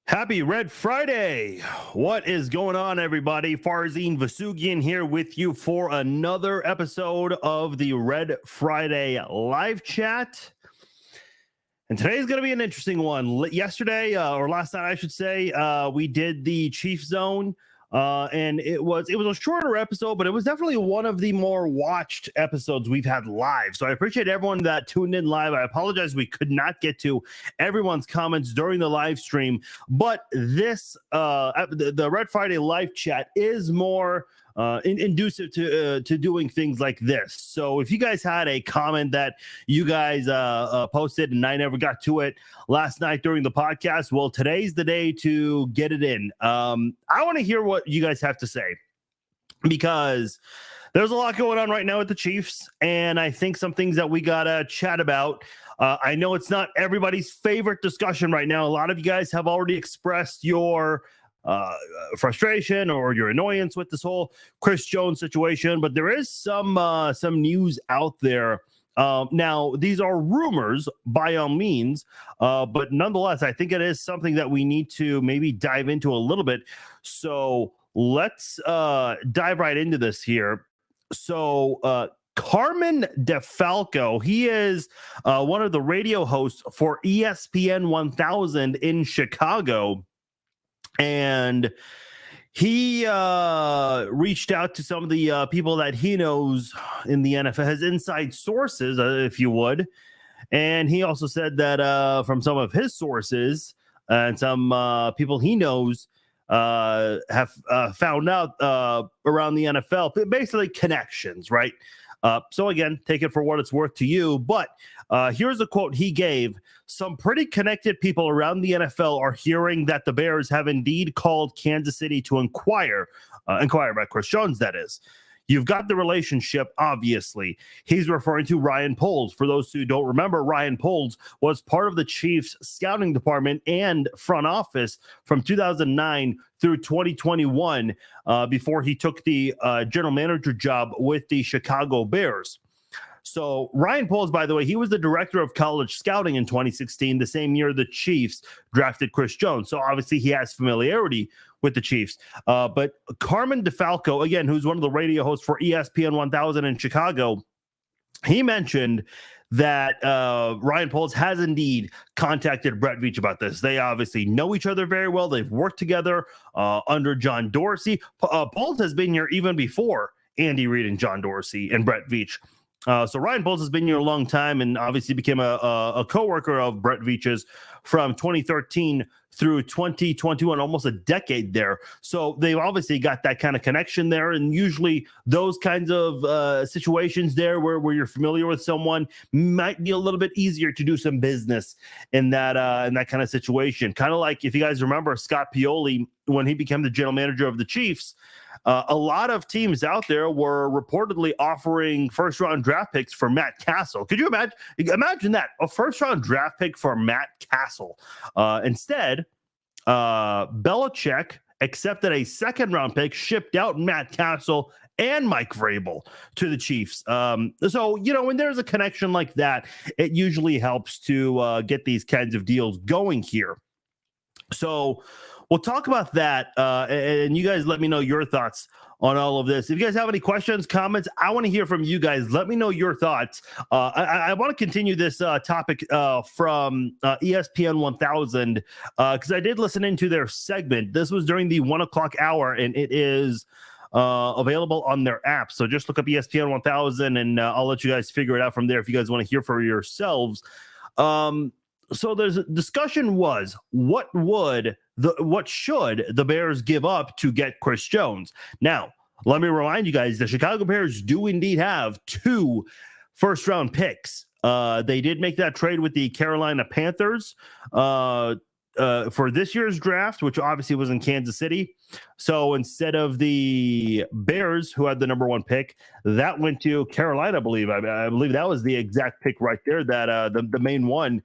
Happy Red Friday. What is going on, everybody? Farzin Vasugian here with you for another episode of the Red Friday live chat. And today's going to be an interesting one. Yesterday, or last night, I should say, we did the Chief Zone. And it was a shorter episode, but it was definitely one of the more watched episodes we've had live. So I appreciate everyone that tuned in live. I apologize we could not get to everyone's comments during the live stream, but this the Red Friday live chat is more inducive to doing things like this. So if you guys had a comment that you guys posted and I never got to it last night during the podcast, well, today's the day to get it in. I want to hear what you guys have to say, because there's a lot going on right now with the Chiefs, and I think some things that we gotta chat about. I know it's not everybody's favorite discussion right now. A lot of you guys have already expressed your frustration or your annoyance with this whole Chris Jones situation, but there is some news out there. Now, these are rumors by all means, but nonetheless, I think it is something that we need to maybe dive into a little bit. So let's dive right into this here. So Carmen DeFalco, he is one of the radio hosts for ESPN 1000 in Chicago. And he reached out to some of the people that he knows in the NFL, his inside sources, if you would. And he also said that from some of his sources and some people he knows have found out around the NFL, basically connections, right? So again, take it for what it's worth to you. But here's a quote he gave. Some pretty connected people around the NFL are hearing that the Bears have indeed called Kansas City to inquire about Chris Jones, that is. You've got the relationship, obviously. He's referring to Ryan Poles. For those who don't remember, Ryan Poles was part of the Chiefs scouting department and front office from 2009 through 2021 before he took the general manager job with the Chicago Bears. So Ryan Poles, by the way, he was the director of college scouting in 2016, the same year the Chiefs drafted Chris Jones. So obviously he has familiarity with the Chiefs. But Carmen DeFalco, again, who's one of the radio hosts for ESPN 1000 in Chicago, he mentioned that Ryan Poles has indeed contacted Brett Veach about this. They obviously know each other very well. They've worked together under John Dorsey. Poles has been here even before Andy Reid and John Dorsey and Brett Veach. So Ryan Poles has been here a long time and obviously became a coworker of Brett Veach's from 2013 through 2021, almost a decade there. So they've obviously got that kind of connection there. And usually those kinds of situations there where you're familiar with someone might be a little bit easier to do some business in that kind of situation. Kind of like if you guys remember Scott Pioli, when he became the general manager of the Chiefs, a lot of teams out there were reportedly offering first-round draft picks for Matt Castle. Could you imagine that? A first-round draft pick for Matt Castle. Instead, Belichick accepted a second-round pick, shipped out Matt Castle and Mike Vrabel to the Chiefs. So, when there's a connection like that, it usually helps to get these kinds of deals going here. So we'll talk about that, and you guys let me know your thoughts on all of this. If you guys have any questions, comments, I want to hear from you guys. Let me know your thoughts. I want to continue this topic from ESPN 1000 because I did listen into their segment. This was during the 1 o'clock hour, and it is available on their app. So just look up ESPN 1000, and I'll let you guys figure it out from there if you guys want to hear for yourselves. So there's a discussion was what should the Bears give up to get Chris Jones? Now, let me remind you guys, the Chicago Bears do indeed have 2 first-round picks. They did make that trade with the Carolina Panthers for this year's draft, which obviously was in Kansas City. So instead of the Bears, who had the number 1 pick, that went to Carolina, I believe. I believe that was the exact pick right there, that the main one.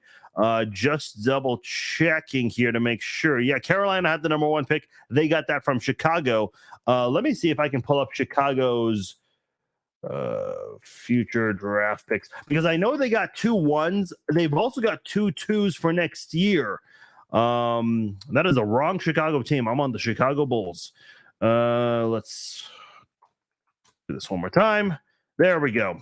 Just double checking here to make sure. Yeah, Carolina had the number 1 pick. They got that from Chicago. Let me see if I can pull up Chicago's future draft picks, because I know they got 2 1s. They've also got 2 2s for next year. That is a wrong Chicago team. I'm on the Chicago Bulls. Let's do this one more time. There we go.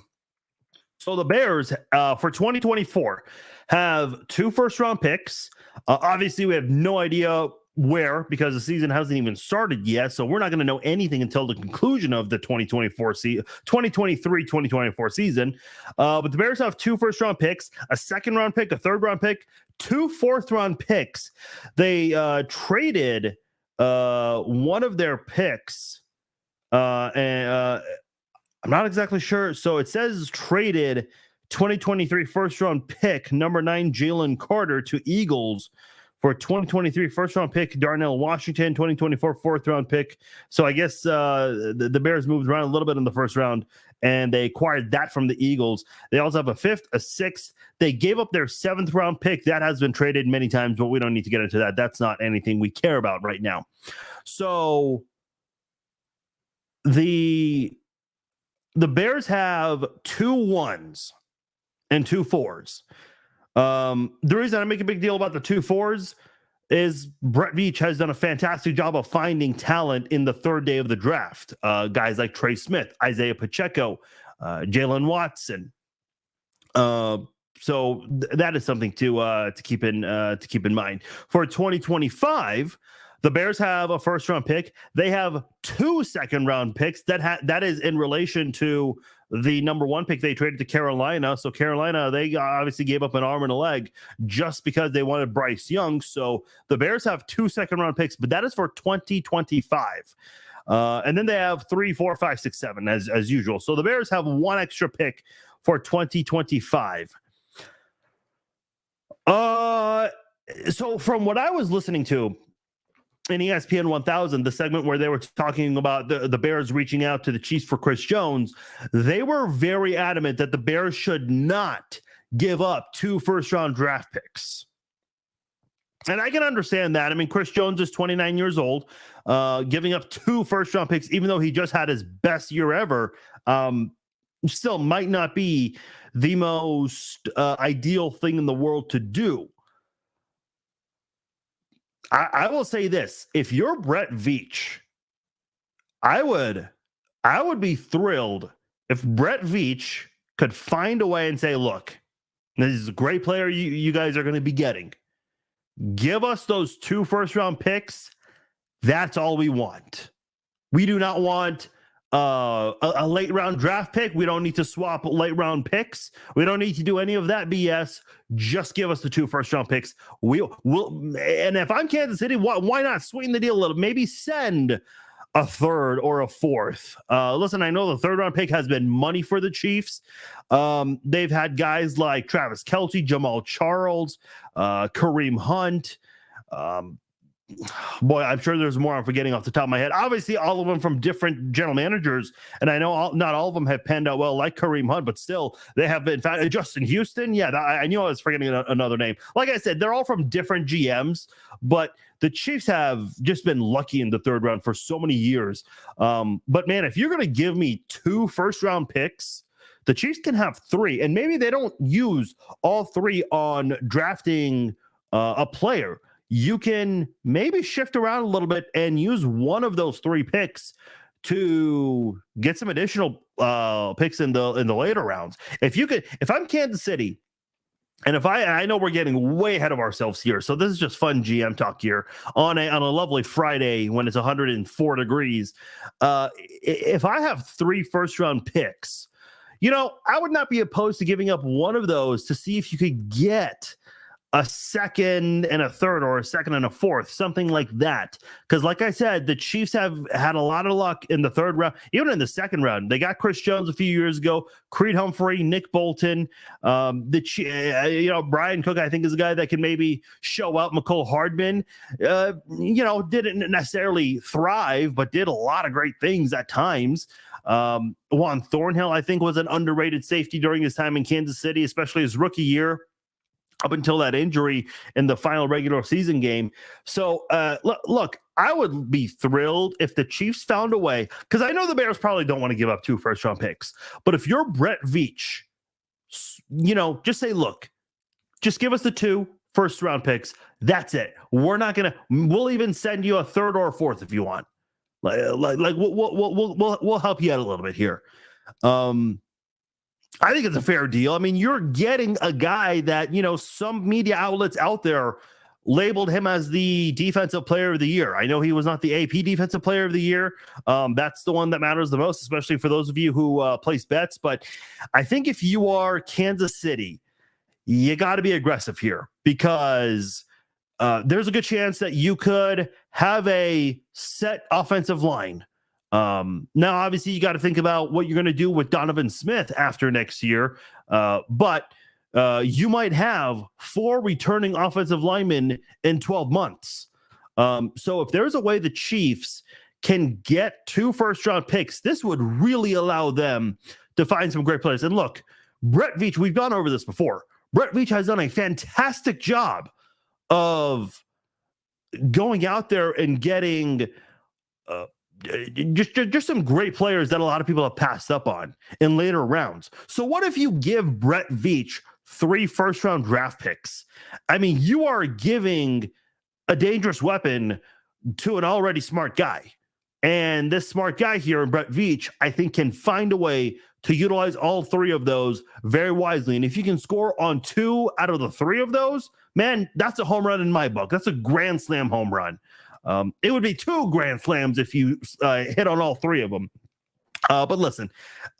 So the Bears for 2024 have 2 first-round picks. Obviously, we have no idea where because the season hasn't even started yet. So we're not going to know anything until the conclusion of the 2023-2024 season. But the Bears have 2 first-round picks, a second-round pick, a third-round pick, 2 fourth-round picks. They traded one of their picks, and I'm not exactly sure. So it says traded 2023 first-round pick, number 9, Jalen Carter to Eagles for 2023 first-round pick, Darnell Washington, 2024 fourth-round pick. So I guess the Bears moved around a little bit in the first round, and they acquired that from the Eagles. They also have a 5th, a 6th. They gave up their 7th-round pick. That has been traded many times, but we don't need to get into that. That's not anything we care about right now. So the Bears have 2 1s and 2 4s. The reason I make a big deal about the 2 4s is Brett Veach has done a fantastic job of finding talent in the 3rd day of the draft. Guys like Trey Smith, Isaiah Pacheco, Jalen Watson. So that is something to keep in mind. For 2025, the Bears have a first-round pick. They have 2 second-round picks. That is in relation to the number 1 pick they traded to Carolina. So Carolina, they obviously gave up an arm and a leg just because they wanted Bryce Young. So the Bears have 2 second-round picks, but that is for 2025. And then they have 3, 4, 5, 6, 7 as usual. So the Bears have 1 extra pick for 2025. So from what I was listening to in ESPN 1000, the segment where they were talking about the Bears reaching out to the Chiefs for Chris Jones, they were very adamant that the Bears should not give up 2 first-round draft picks. And I can understand that. I mean, Chris Jones is 29 years old. Giving up 2 first-round picks, even though he just had his best year ever, still might not be the most ideal thing in the world to do. I will say this: if you're Brett Veach, I would be thrilled if Brett Veach could find a way and say, "Look, this is a great player you guys are going to be getting. Give us those 2 first-round picks. That's all we want. We do not want a late-round draft pick. We don't need to swap late-round picks. We don't need to do any of that BS. Just give us the 2 first-round picks. We'll and if I'm Kansas City, why not sweeten the deal a little? Maybe send a 3rd or a 4th. Listen, I know the 3rd-round pick has been money for the Chiefs. They've had guys like Travis Kelce, Jamal Charles, Kareem Hunt. Boy, I'm sure there's more I'm forgetting off the top of my head. Obviously, all of them from different general managers, and I know not all of them have panned out well, like Kareem Hunt, but still, they have been. Justin Houston, yeah, I knew I was forgetting another name. Like I said, they're all from different GMs, but the Chiefs have just been lucky in the 3rd round for so many years. But man, if you're going to give me 2 first-round picks, the Chiefs can have 3, and maybe they don't use all 3 on drafting a player. You can maybe shift around a little bit and use one of those 3 picks to get some additional picks in the later rounds. If I'm Kansas City, and I know we're getting way ahead of ourselves here, so this is just fun GM talk here on a lovely Friday when it's 104 degrees. If I have 3 first-round picks, I would not be opposed to giving up one of those to see if you could get a 2nd and a 3rd, or a 2nd and a 4th, something like that. Because like I said, the Chiefs have had a lot of luck in the 3rd round, even in the 2nd round. They got Chris Jones a few years ago, Creed Humphrey, Nick Bolton. Brian Cook, I think, is a guy that can maybe show out. McCole Hardman, didn't necessarily thrive, but did a lot of great things at times. Juan Thornhill, I think, was an underrated safety during his time in Kansas City, especially his rookie year, up until that injury in the final regular season game. So, look, I would be thrilled if the Chiefs found a way, because I know the Bears probably don't want to give up 2 first-round picks. But if you're Brett Veach, just say, look, just give us the 2 first round picks. That's it. We'll even send you a third or a fourth if you want. Like we'll help you out a little bit here. I think it's a fair deal. I mean, you're getting a guy that, some media outlets out there labeled him as the defensive player of the year. I know he was not the AP defensive player of the year. That's the one that matters the most, especially for those of you who place bets. But I think if you are Kansas City, you got to be aggressive here because there's a good chance that you could have a set offensive line. Now, obviously, you got to think about what you're going to do with Donovan Smith after next year. But you might have 4 returning offensive linemen in 12 months. So if there's a way the Chiefs can get 2 first-round picks, this would really allow them to find some great players. And look, Brett Veach, we've gone over this before. Brett Veach has done a fantastic job of going out there and getting just some great players that a lot of people have passed up on in later rounds. So what if you give Brett Veach 3 first-round draft picks? I mean, you are giving a dangerous weapon to an already smart guy. And this smart guy here in Brett Veach, I think, can find a way to utilize all 3 of those very wisely. And if you can score on 2 out of the 3 of those, man, that's a home run in my book. That's a grand slam home run. It would be 2 grand slams if you hit on all 3 of them. But listen,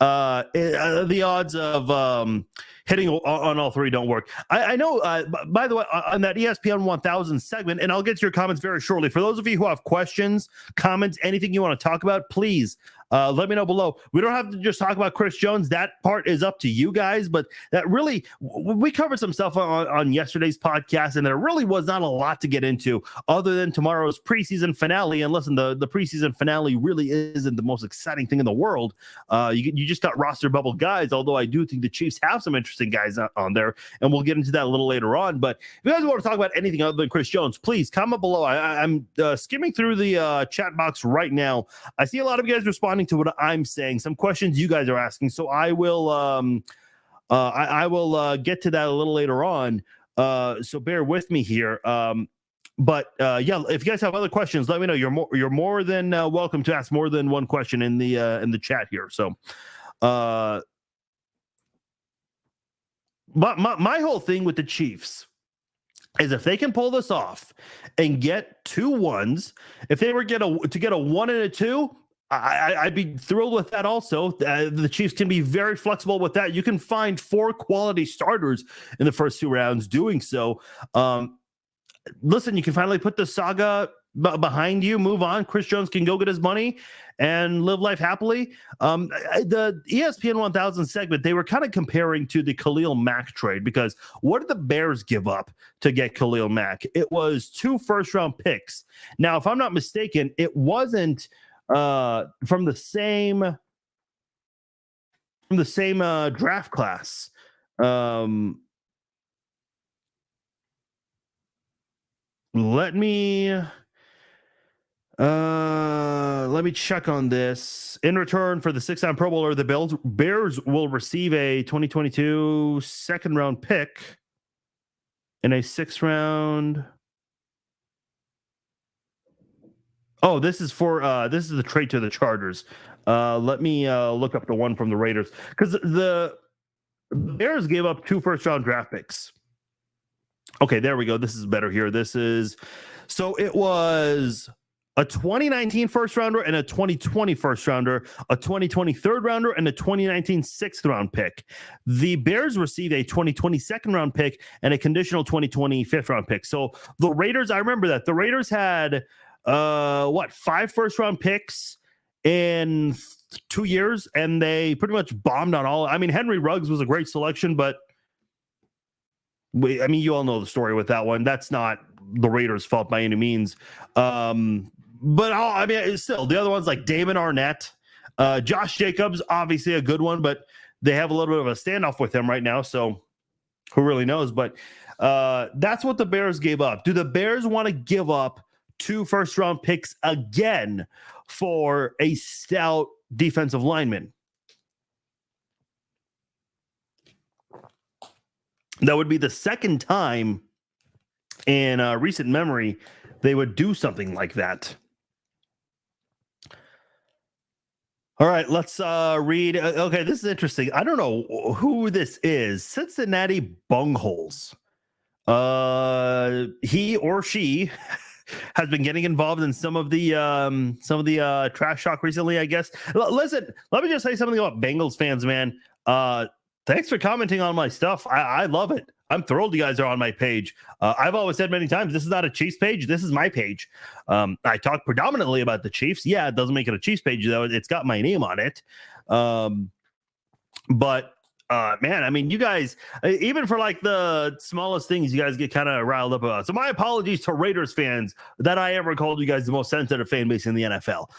the odds of hitting on all 3 don't work. I know, by the way, on that ESPN 1000 segment, and I'll get to your comments very shortly. For those of you who have questions, comments, anything you want to talk about, please let me know below. We don't have to just talk about Chris Jones. That part is up to you guys. But that really, we covered some stuff on yesterday's podcast, and there really was not a lot to get into other than tomorrow's preseason finale. And listen, the preseason finale really isn't the most exciting thing in the world. You just got roster bubble guys, although I do think the Chiefs have some interesting guys on there, and we'll get into that a little later on. But if you guys want to talk about anything other than Chris Jones, please comment below. I'm skimming through the chat box right now. I see a lot of you guys responding to what I'm saying, some questions you guys are asking, so I will I will get to that a little later on, so bear with me here. But yeah, if you guys have other questions, let me know. You're more than welcome to ask more than one question in the chat here. So my whole thing with the Chiefs is if they can pull this off and get 2 1s, if they were to get a 1 and a 2, I'd be thrilled with that also. The Chiefs can be very flexible with that. You can find 4 quality starters in the first 2 rounds doing so. Listen, you can finally put the saga behind you, move on. Chris Jones can go get his money and live life happily. The ESPN 1000 segment, they were kind of comparing to the Khalil Mack trade, because what did the Bears give up to get Khalil Mack? It was 2 first-round picks. Now, if I'm not mistaken, it wasn't from the same draft class. Let me check on this. In return for the 6-time Pro Bowler, the Bears will receive a 2022 second-round pick and a 6th round. Oh, this is the trade to the Chargers. Let me look up the one from the Raiders, because the Bears gave up 2 first-round draft picks. Okay, there we go. This is better here. So it was a 2019 first rounder and a 2020 first rounder, a 2020 third rounder, and a 2019 6th round pick. The Bears received a 2020 second round pick and a conditional 2020 5th round pick. So the Raiders, I remember that the Raiders had 5 first round picks in 2 years, and they pretty much bombed on all. I mean, Henry Ruggs was a great selection, but you all know the story with that one. That's not the Raiders' fault by any means. But still, the other ones like Damon Arnett, Josh Jacobs, obviously a good one, but they have a little bit of a standoff with him right now. So who really knows? But that's what the Bears gave up. Do the Bears want to give up 2 first-round picks again for a stout defensive lineman? That would be the second time in recent memory they would do something like that. All right, let's read. Okay, this is interesting. I don't know who this is. Cincinnati Bungholes. He or she has been getting involved in some of the trash talk recently, I guess. Listen, let me just say something about Bengals fans, man. Thanks for commenting on my stuff. I love it. I'm thrilled you guys are on my page. I've always said many times, this is not a Chiefs page. This is my page. I talk predominantly about the Chiefs. Yeah, it doesn't make it a Chiefs page, though. It's got my name on it. But man, I mean, you guys, even for like the smallest things, you guys get kind of riled up about. So my apologies to Raiders fans that I ever called you guys the most sensitive fan base in the NFL.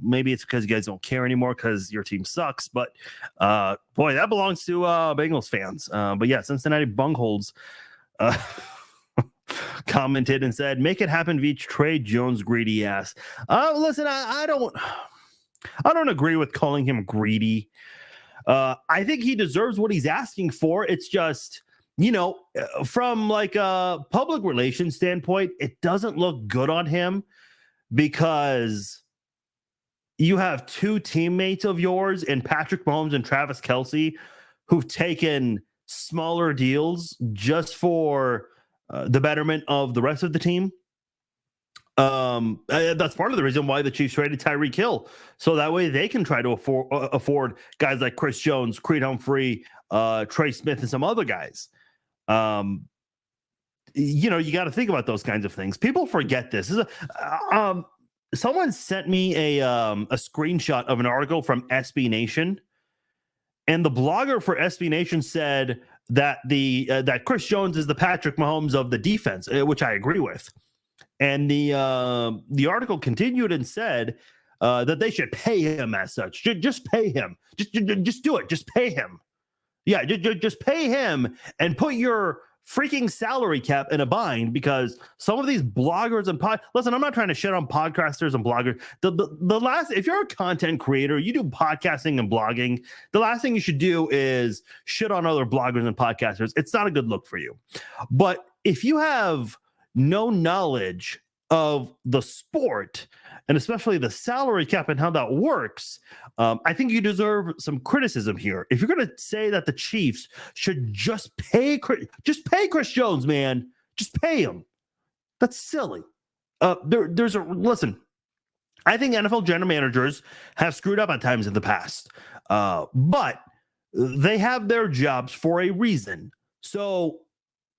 Maybe it's because you guys don't care anymore because your team sucks. But boy, that belongs to Bengals fans. But yeah, Cincinnati Bungholes commented and said, "Make it happen, Veach. Trade Jones, greedy ass." Listen, I don't agree with calling him greedy. I think he deserves what he's asking for. It's just, from like a public relations standpoint, it doesn't look good on him because you have two teammates of yours in Patrick Mahomes and Travis Kelce who've taken smaller deals just for the betterment of the rest of the team. That's part of the reason why the Chiefs traded Tyreek Hill, so that way they can try to afford guys like Chris Jones, Creed Humphrey, Trey Smith, and some other guys. You got to think about those kinds of things. People forget this. Someone sent me a screenshot of an article from SB Nation, and the blogger for SB Nation said that that Chris Jones is the Patrick Mahomes of the defense, which I agree with. And the article continued and said that they should pay him as such. Just pay him. Just do it. Just pay him. Yeah, just pay him and put your freaking salary cap in a bind, because some of these bloggers and listen, I'm not trying to shit on podcasters and bloggers. The last, if you're a content creator, you do podcasting and blogging, the last thing you should do is shit on other bloggers and podcasters. It's not a good look for you. But if you have no knowledge of the sport, and especially the salary cap and how that works, I think you deserve some criticism here. If you're going to say that the Chiefs should just pay Chris Jones, man, just pay him. That's silly. Listen, I think NFL general managers have screwed up at times in the past, but they have their jobs for a reason. So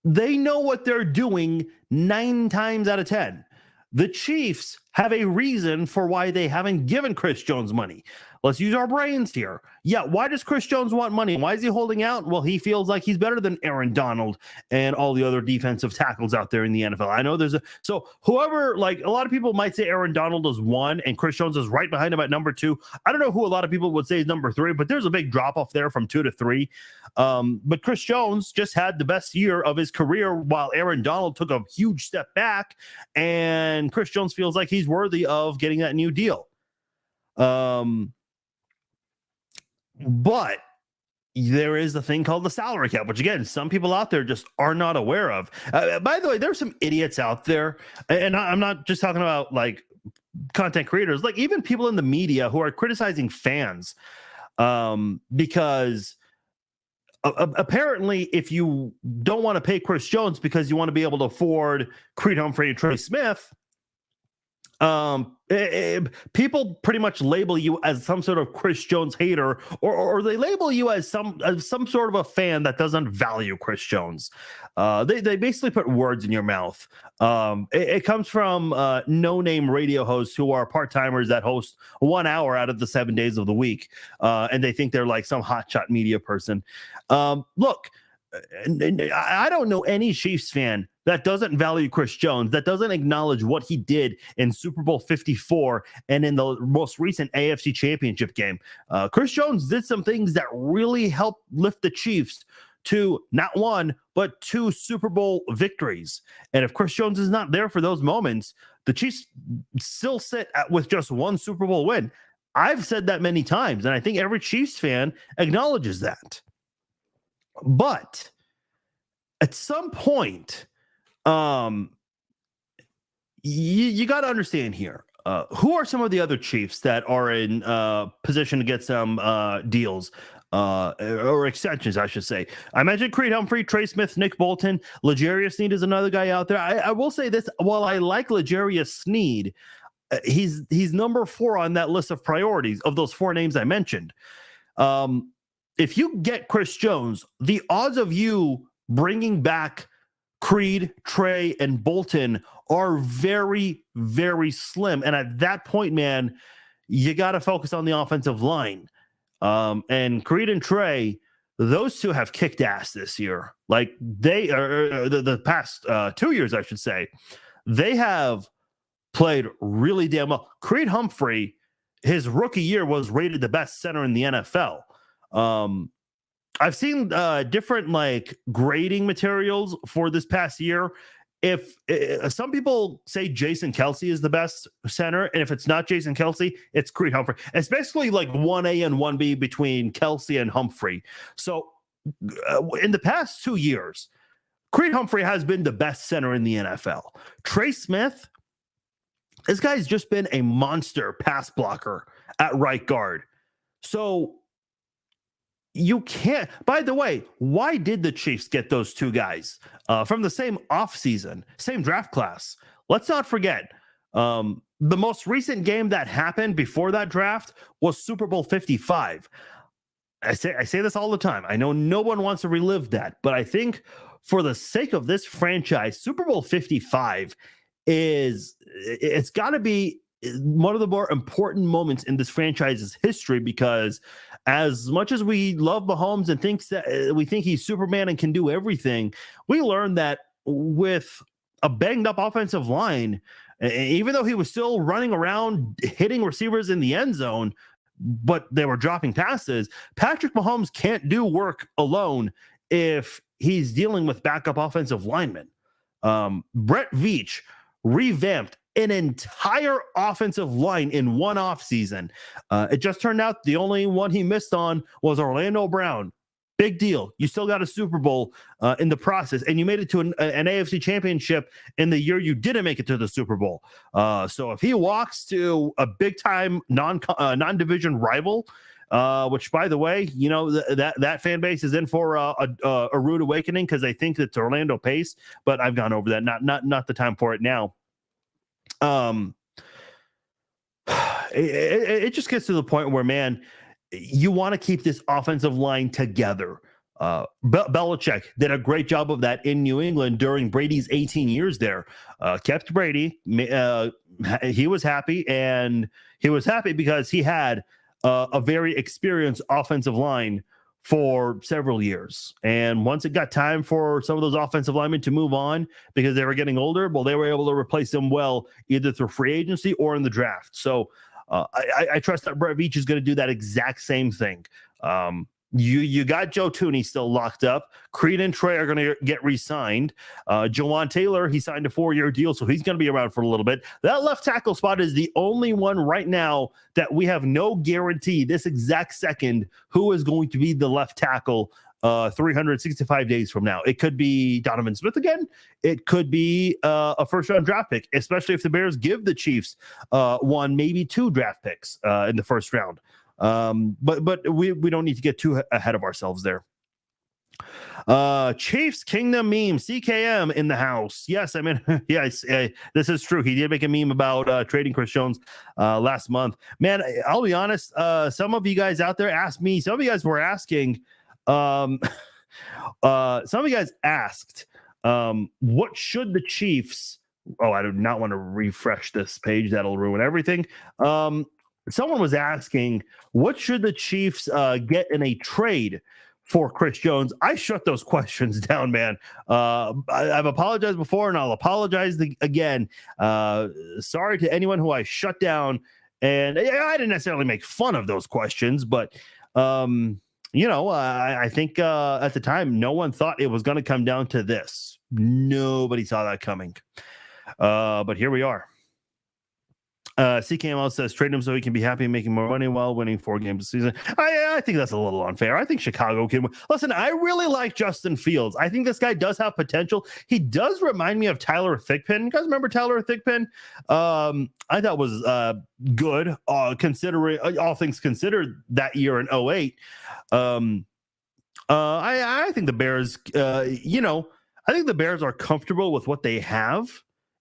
they know what they're doing 9 times out of 10. The Chiefs have a reason for why they haven't given Chris Jones money. Let's use our brains here. Yeah, why does Chris Jones want money? Why is he holding out? Well, he feels like he's better than Aaron Donald and all the other defensive tackles out there in the NFL. I know so whoever, like a lot of people might say Aaron Donald is 1 and Chris Jones is right behind him at number 2. I don't know who a lot of people would say is number 3, but there's a big drop off there from 2 to 3. But Chris Jones just had the best year of his career while Aaron Donald took a huge step back, and Chris Jones feels like he's worthy of getting that new deal. But there is a thing called the salary cap, which again, some people out there just are not aware of. By the way, there's some idiots out there, and I'm not just talking about like content creators, like even people in the media who are criticizing fans, because apparently if you don't want to pay Chris Jones because you want to be able to afford Creed Humphrey and Trey Smith, people pretty much label you as some sort of Chris Jones hater, or they label you as some sort of a fan that doesn't value Chris Jones. They basically put words in your mouth. It comes from no-name radio hosts who are part-timers that host 1 hour out of the 7 days of the week, and they think they're like some hotshot media person. Look, I don't know any Chiefs fan that doesn't value Chris Jones, that doesn't acknowledge what he did in Super Bowl 54 and in the most recent AFC Championship game. Chris Jones did some things that really helped lift the Chiefs to not 1, but 2 Super Bowl victories. And if Chris Jones is not there for those moments, the Chiefs still sit with just 1 Super Bowl win. I've said that many times, and I think every Chiefs fan acknowledges that. But at some point, Um, you got to understand here. Who are some of the other Chiefs that are in position to get some deals or extensions, I should say? I mentioned Creed Humphrey, Trey Smith, Nick Bolton. L'Jarius Sneed is another guy out there. I will say this: while I like L'Jarius Sneed, he's number 4 on that list of priorities of those 4 names I mentioned. If you get Chris Jones, the odds of you bringing back Creed, Trey, and Bolton are very, very slim. And at that point, man, you got to focus on the offensive line. And Creed and Trey, those two have kicked ass this year. Like they are the past 2 years, I should say. They have played really damn well. Creed Humphrey, his rookie year was rated the best center in the NFL. I've seen different like grading materials for this past year. If some people say Jason Kelce is the best center, and if it's not Jason Kelce, it's Creed Humphrey. It's basically like 1A and 1B between Kelce and Humphrey. So in the past 2 years, Creed Humphrey has been the best center in the NFL. Trey Smith, this guy's just been a monster pass blocker at right guard. So you can't. By the way, why did the Chiefs get those 2 guys from the same offseason, same draft class? Let's not forget, the most recent game that happened before that draft was Super Bowl 55. I say this all the time. I know no one wants to relive that, but I think for the sake of this franchise, Super Bowl 55 it's got to be one of the more important moments in this franchise's history, because as much as we love Mahomes and thinks that we think he's Superman and can do everything, we learned that with a banged up offensive line, even though he was still running around hitting receivers in the end zone, but they were dropping passes, Patrick Mahomes can't do work alone if he's dealing with backup offensive linemen. Brett Veach revamped an entire offensive line in one offseason. It just turned out the only one he missed on was Orlando Brown. Big deal. You still got a Super Bowl in the process, and you made it to an AFC championship in the year you didn't make it to the Super Bowl. So if he walks to a big-time non-division rival, which, by the way, you know, that fan base is in for a rude awakening because they think it's Orlando Pace, but I've gone over that. Not the time for it now. It just gets to the point where, man, you want to keep this offensive line together. Belichick did a great job of that in New England during Brady's 18 years there. Kept Brady. He was happy, and he was happy because he had a very experienced offensive line for several years. And once it got time for some of those offensive linemen to move on because they were getting older, well, they were able to replace them well, either through free agency or in the draft. So I trust that Brett Veach is going to do that exact same thing. You got Joe Thuney still locked up. Creed and Trey are going to get re-signed. Jawan Taylor, he signed a 4-year deal, so he's going to be around for a little bit. That left tackle spot is the only one right now that we have no guarantee this exact second who is going to be the left tackle 365 days from now. It could be Donovan Smith again. It could be a first-round draft pick, especially if the Bears give the Chiefs 1, maybe 2 draft picks in the first round. But we don't need to get too ahead of ourselves there. Chiefs Kingdom meme, CKM in the house. Yes, I mean, yes, this is true. He did make a meme about trading Chris Jones last month. Man, I'll be honest. Some of you guys out there asked me. Some of you guys were asking. Some of you guys asked, what should the Chiefs? Oh, I do not want to refresh this page. That'll ruin everything. Someone was asking, what should the Chiefs get in a trade for Chris Jones? I shut those questions down, man. I've apologized before, and I'll apologize again. Sorry to anyone who I shut down. And I didn't necessarily make fun of those questions, but, you know, I think at the time, no one thought it was going to come down to this. Nobody saw that coming. But here we are. CKML says trade him so he can be happy making more money while winning 4 games a season. I think that's a little unfair. I think Chicago can listen. I really like Justin Fields. I think this guy does have potential. He does remind me of Tyler Thigpen. You guys remember Tyler Thigpen? I thought was good, considering all things considered that year in 08. I think the Bears, I think the Bears are comfortable with what they have.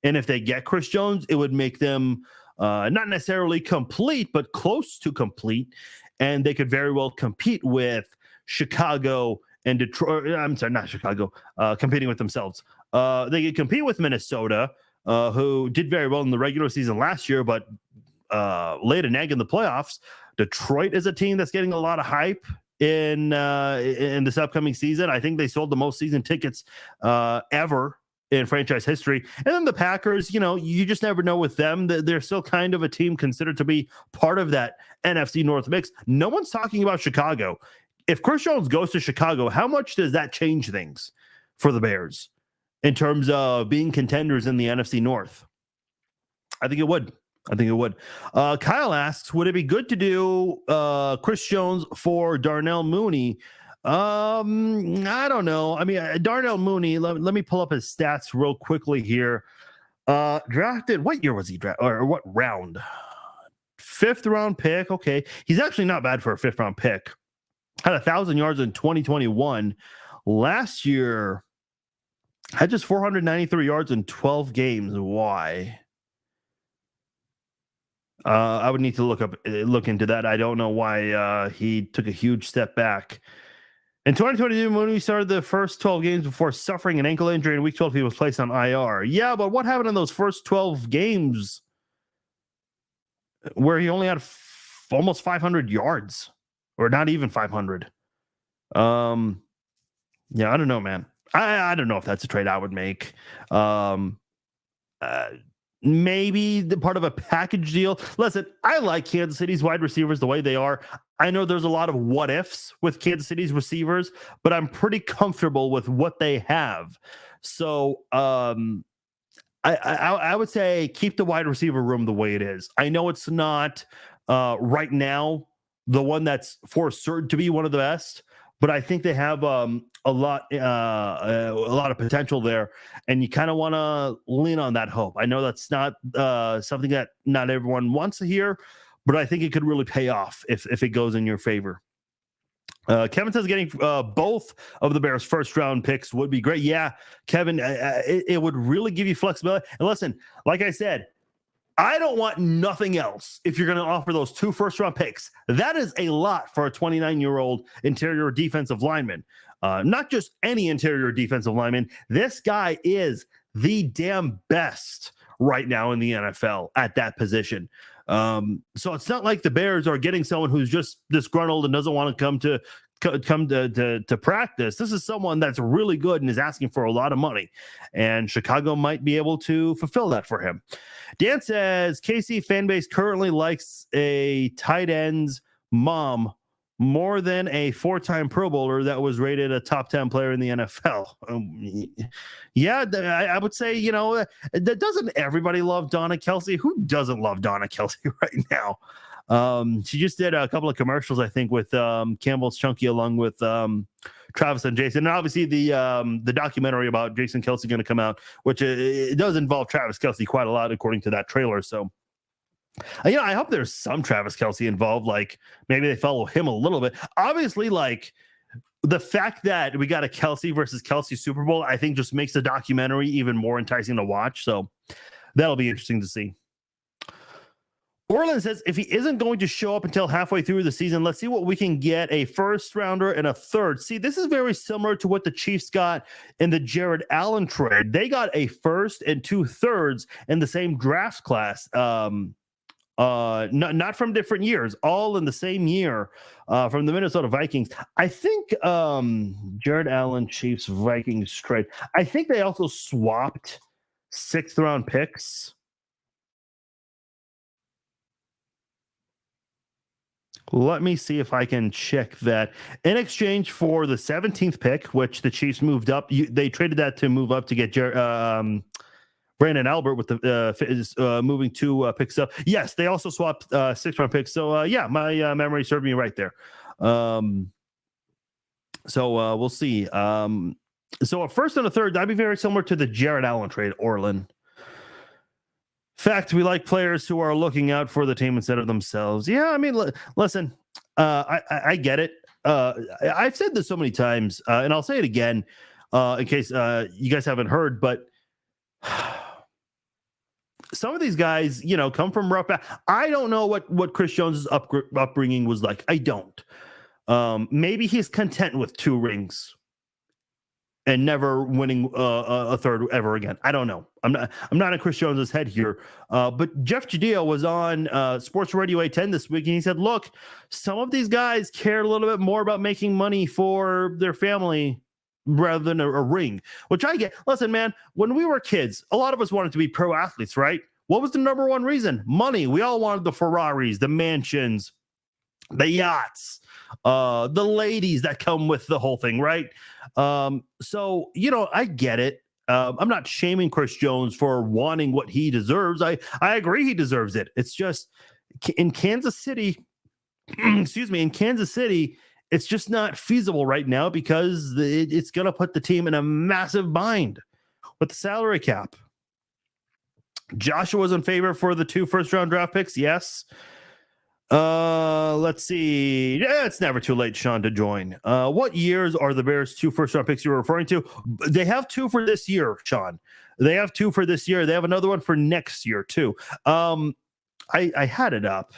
And if they get Chris Jones, it would make them not necessarily complete, but close to complete. And they could very well compete with Chicago and Detroit. I'm sorry, not Chicago, competing with themselves. They could compete with Minnesota, who did very well in the regular season last year, but laid an egg in the playoffs. Detroit is a team that's getting a lot of hype in this upcoming season. I think they sold the most season tickets ever in franchise history. And then the Packers, you just never know with them. They're still kind of a team considered to be part of that NFC North mix. No one's talking about Chicago. If Chris Jones goes to Chicago, how much does that change things for the Bears in terms of being contenders in the NFC North? I think it would. Kyle asks, would it be good to do Chris Jones for Darnell Mooney? I don't know. I mean, Darnell Mooney, let me pull up his stats real quickly here. Drafted, what year was he drafted, or what round? 5th round pick. Okay. He's actually not bad for a 5th round pick. Had 1,000 yards in 2021. Last year, had just 493 yards in 12 games. Why? I would need to look into that. I don't know why he took a huge step back. In 2022, Mooney started the first 12 games before suffering an ankle injury. In week 12, he was placed on IR. Yeah, but what happened in those first 12 games where he only had almost 500 yards, or not even 500? Yeah, I don't know, man. I don't know if that's a trade I would make. Maybe the part of a package deal. Listen, I like Kansas City's wide receivers the way they are. I know there's a lot of what ifs with Kansas City's receivers, but I'm pretty comfortable with what they have. So I would say keep the wide receiver room the way it is. I know it's not right now the one that's for certain to be one of the best, but I think they have a lot of potential there, and you kind of want to lean on that hope. I know that's not something that not everyone wants to hear, but I think it could really pay off if it goes in your favor. Kevin says getting both of the Bears' first round picks would be great. Yeah, Kevin, it would really give you flexibility. And listen, like I said, I don't want nothing else if you're going to offer those 2 first-round picks. That is a lot for a 29-year-old interior defensive lineman. Not just any interior defensive lineman. This guy is the damn best right now in the NFL at that position. So it's not like the Bears are getting someone who's just disgruntled and doesn't want to come to practice. This is someone that's really good and is asking for a lot of money, and Chicago might be able to fulfill that for him. Dan says KC fan base currently likes a tight end's mom more than a 4-time Pro Bowler that was rated a top 10 player in the NFL. Yeah, I would say, that doesn't everybody love Donna Kelsey? Who doesn't love Donna Kelsey right now? She just did a couple of commercials, I think, with Campbell's Chunky along with Travis and Jason. And obviously the documentary about Jason Kelsey going to come out, which it does involve Travis Kelsey quite a lot according to that trailer. So I hope there's some Travis Kelsey involved. Like maybe they follow him a little bit. Obviously, like the fact that we got a Kelsey versus Kelsey Super Bowl, I think just makes the documentary even more enticing to watch. So that'll be interesting to see. Orland says if he isn't going to show up until halfway through the season, let's see what we can get: a first rounder and a third. See, this is very similar to what the Chiefs got in the Jared Allen trade. They got a first and 2 thirds in the same draft class. Not from different years, all in the same year, from the Minnesota Vikings. I think Jared Allen, Chiefs, Vikings trade. I think they also swapped 6th round picks. Let me see if I can check that. In exchange for the 17th pick, which the Chiefs moved up, they traded that to move up to get Brandon Albert with the is moving 2 picks up. Yes, they also swapped 6-round picks. So yeah, my memory served me right there. So we'll see. So a first and a third, that'd be very similar to the Jared Allen trade, Orlin. Fact, we like players who are looking out for the team instead of themselves. Yeah, I mean, listen, I get it. I've said this so many times, and I'll say it again in case you guys haven't heard, but some of these guys, come from rough. I don't know what Chris Jones' upbringing was like. I don't. Maybe he's content with 2 rings and never winning a third ever again. I don't know. I'm not in Chris Jones's head here. But Jeff Jadeo was on Sports Radio 810 this week, and he said, look, some of these guys care a little bit more about making money for their family rather than a ring, which I get. Listen, man, when we were kids, a lot of us wanted to be pro athletes, right? What was the number one reason? Money. We all wanted the Ferraris, the mansions, the yachts, the ladies that come with the whole thing, right? So, I get it. I'm not shaming Chris Jones for wanting what he deserves. I agree he deserves it. It's just in Kansas City, in Kansas City, it's just not feasible right now because it's going to put the team in a massive bind with the salary cap. Joshua was in favor for the 2 first-round draft picks. Yes. Let's see. Yeah, it's never too late, Sean, to join. What years are the Bears' 2 first-round picks you're referring to? They have 2 for this year, Sean. They have 2 for this year. They have another one for next year, too. I had it up.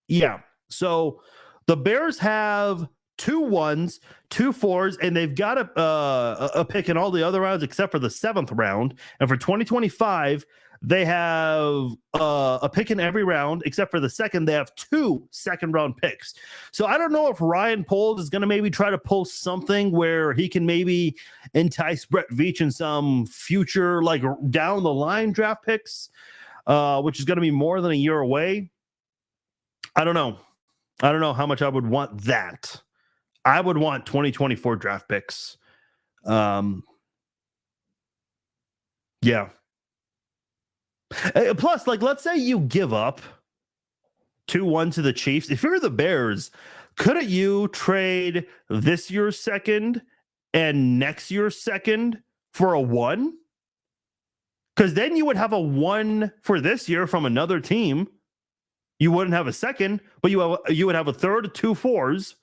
Yeah. So the Bears have 2 1s, 2 4s, and they've got a pick in all the other rounds except for the 7th round. And for 2025, they have a pick in every round except for the second. They have 2 second-round picks. So I don't know if Ryan Poles is going to maybe try to pull something where he can maybe entice Brett Veach in some future, like down the line draft picks, which is going to be more than a year away. I don't know. I don't know how much I would want that. I would want 2024 draft picks. Yeah. Plus, let's say you give up 2-1 to the Chiefs. If you're the Bears, couldn't you trade this year's second and next year's second for a 1? Because then you would have a 1 for this year from another team. You wouldn't have a second, but you would have a third, 2 4s.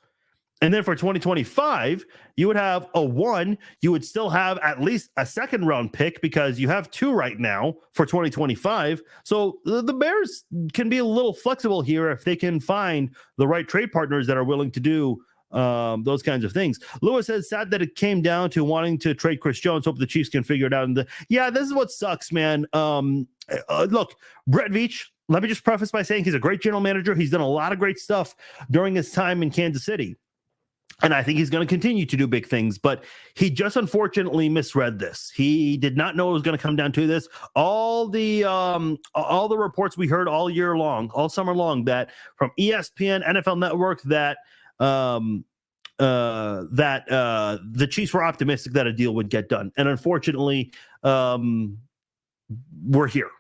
And then for 2025, you would have a 1. You would still have at least a second-round pick because you have 2 right now for 2025. So the Bears can be a little flexible here if they can find the right trade partners that are willing to do those kinds of things. Lewis says, sad that it came down to wanting to trade Chris Jones. Hope the Chiefs can figure it out. Yeah, this is what sucks, man. Look, Brett Veach, let me just preface by saying he's a great general manager. He's done a lot of great stuff during his time in Kansas City. And I think he's going to continue to do big things, but he just unfortunately misread this. He did not know it was going to come down to this. All the reports we heard all year long, all summer long, that from ESPN, NFL Network, that the Chiefs were optimistic that a deal would get done, and unfortunately, we're here.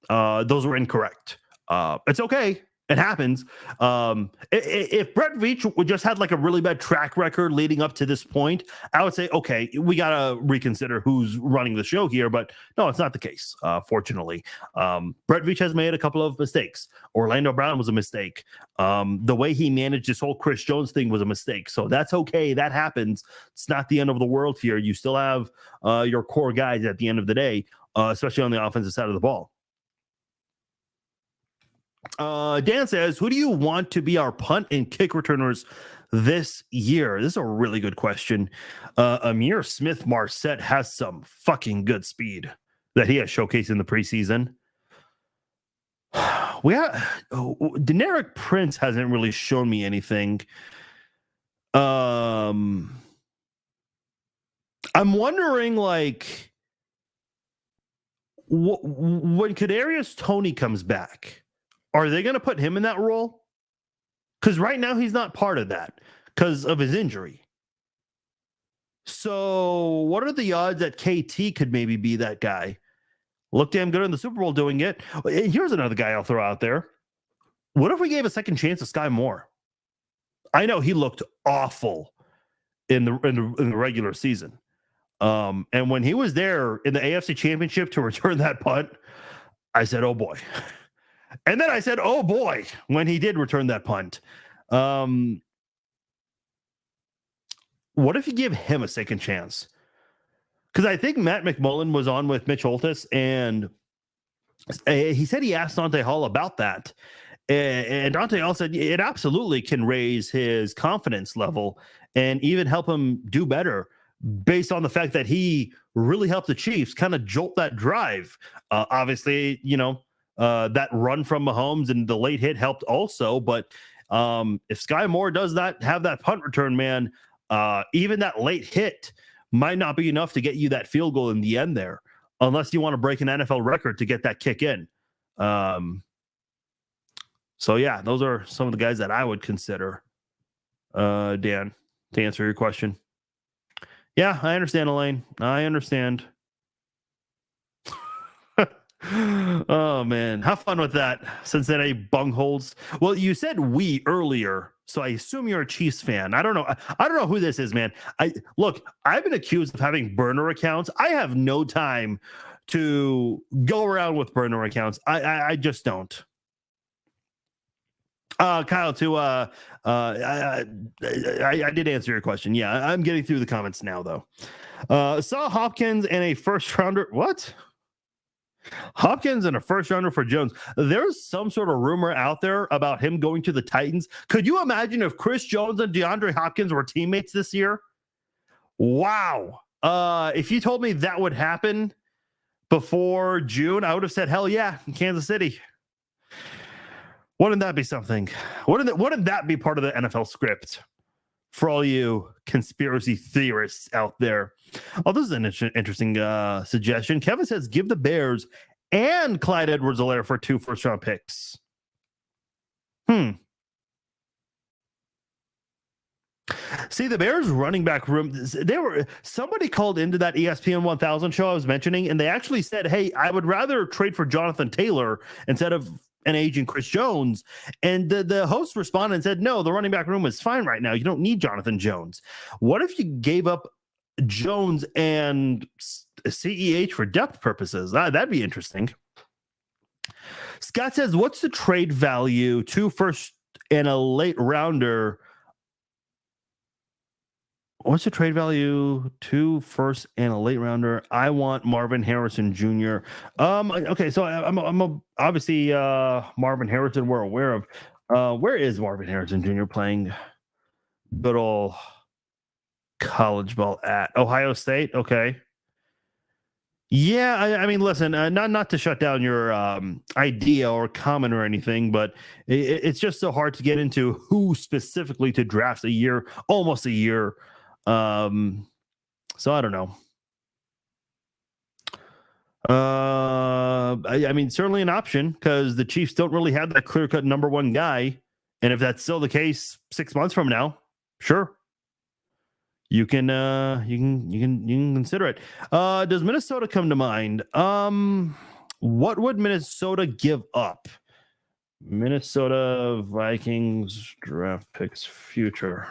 Those were incorrect. It's okay. It happens. If Brett Veach would just had like a really bad track record leading up to this point, I would say, okay, we got to reconsider who's running the show here. But no, it's not the case, fortunately. Brett Veach has made a couple of mistakes. Orlando Brown was a mistake. The way he managed this whole Chris Jones thing was a mistake. So that's okay. That happens. It's not the end of the world here. You still have your core guys at the end of the day, especially on the offensive side of the ball. Dan says, who do you want to be our punt and kick returners this year? This is a really good question. Amir Smith-Marset has some fucking good speed that he has showcased in the preseason. Deneric Prince hasn't really shown me anything. I'm wondering, like, when Kadarius Toney comes back, are they going to put him in that role? Because right now he's not part of that because of his injury. So what are the odds that KT could maybe be that guy? Look damn good in the Super Bowl doing it. Here's another guy I'll throw out there. What if we gave a second chance to Sky Moore? I know he looked awful in the regular season. And when he was there in the AFC Championship to return that punt, I said, oh boy. And then I said, oh boy, when he did return that punt. What if you give him a second chance? Because I think Matt McMullen was on with Mitch Holthus, and he said he asked Dante Hall about that. And Dante Hall said it absolutely can raise his confidence level and even help him do better based on the fact that he really helped the Chiefs kind of jolt that drive. Obviously, that run from Mahomes and the late hit helped also. But if Sky Moore does have that punt return, man, even that late hit might not be enough to get you that field goal in the end there, unless you want to break an NFL record to get that kick in. So yeah, those are some of the guys that I would consider, Dan, to answer your question. Yeah, I understand, Elaine. I understand. Oh man, have fun with that, Cincinnati bungholes. Well, you said we earlier, so I assume you're a Chiefs fan. I don't know. I don't know who this is, man. I've been accused of having burner accounts. I have no time to go around with burner accounts. I just don't. Kyle, I did answer your question. Yeah, I'm getting through the comments now, though. Saw Hopkins and a first rounder. What? Hopkins and a first rounder for Jones. There's some sort of rumor out there about him going to the Titans. Could you imagine if Chris Jones and DeAndre Hopkins were teammates this year? Wow. If you told me that would happen before June, I would have said, hell yeah, in Kansas City. Wouldn't that be something? Wouldn't that be part of the NFL script for all you conspiracy theorists out there? Oh, this is an interesting suggestion. Kevin says, give the Bears and Clyde Edwards-Helaire for 2 first-round picks. See, the Bears running back room, somebody called into that ESPN 1000 show I was mentioning, and they actually said, hey, I would rather trade for Jonathan Taylor instead of an aging Chris Jones. And the host responded and said, no, the running back room is fine right now. You don't need Jonathan Jones. What if you gave up Jones and CEH for depth purposes? That'd be interesting. Scott says, what's the trade value? 2 first and a late rounder. What's the trade value? 2 first and a late rounder. I want Marvin Harrison Jr. Okay, so I'm obviously Marvin Harrison we're aware of. Where is Marvin Harrison Jr. playing good old college ball at? Ohio State? Okay. Yeah, I mean, listen, not to shut down your idea or comment or anything, but it's just so hard to get into who specifically to draft almost a year. So I don't know. I mean, certainly an option because the Chiefs don't really have that clear-cut number 1 guy. And if that's still the case 6 months from now, sure. You can consider it. Does Minnesota come to mind? What would Minnesota give up? Minnesota Vikings draft picks future.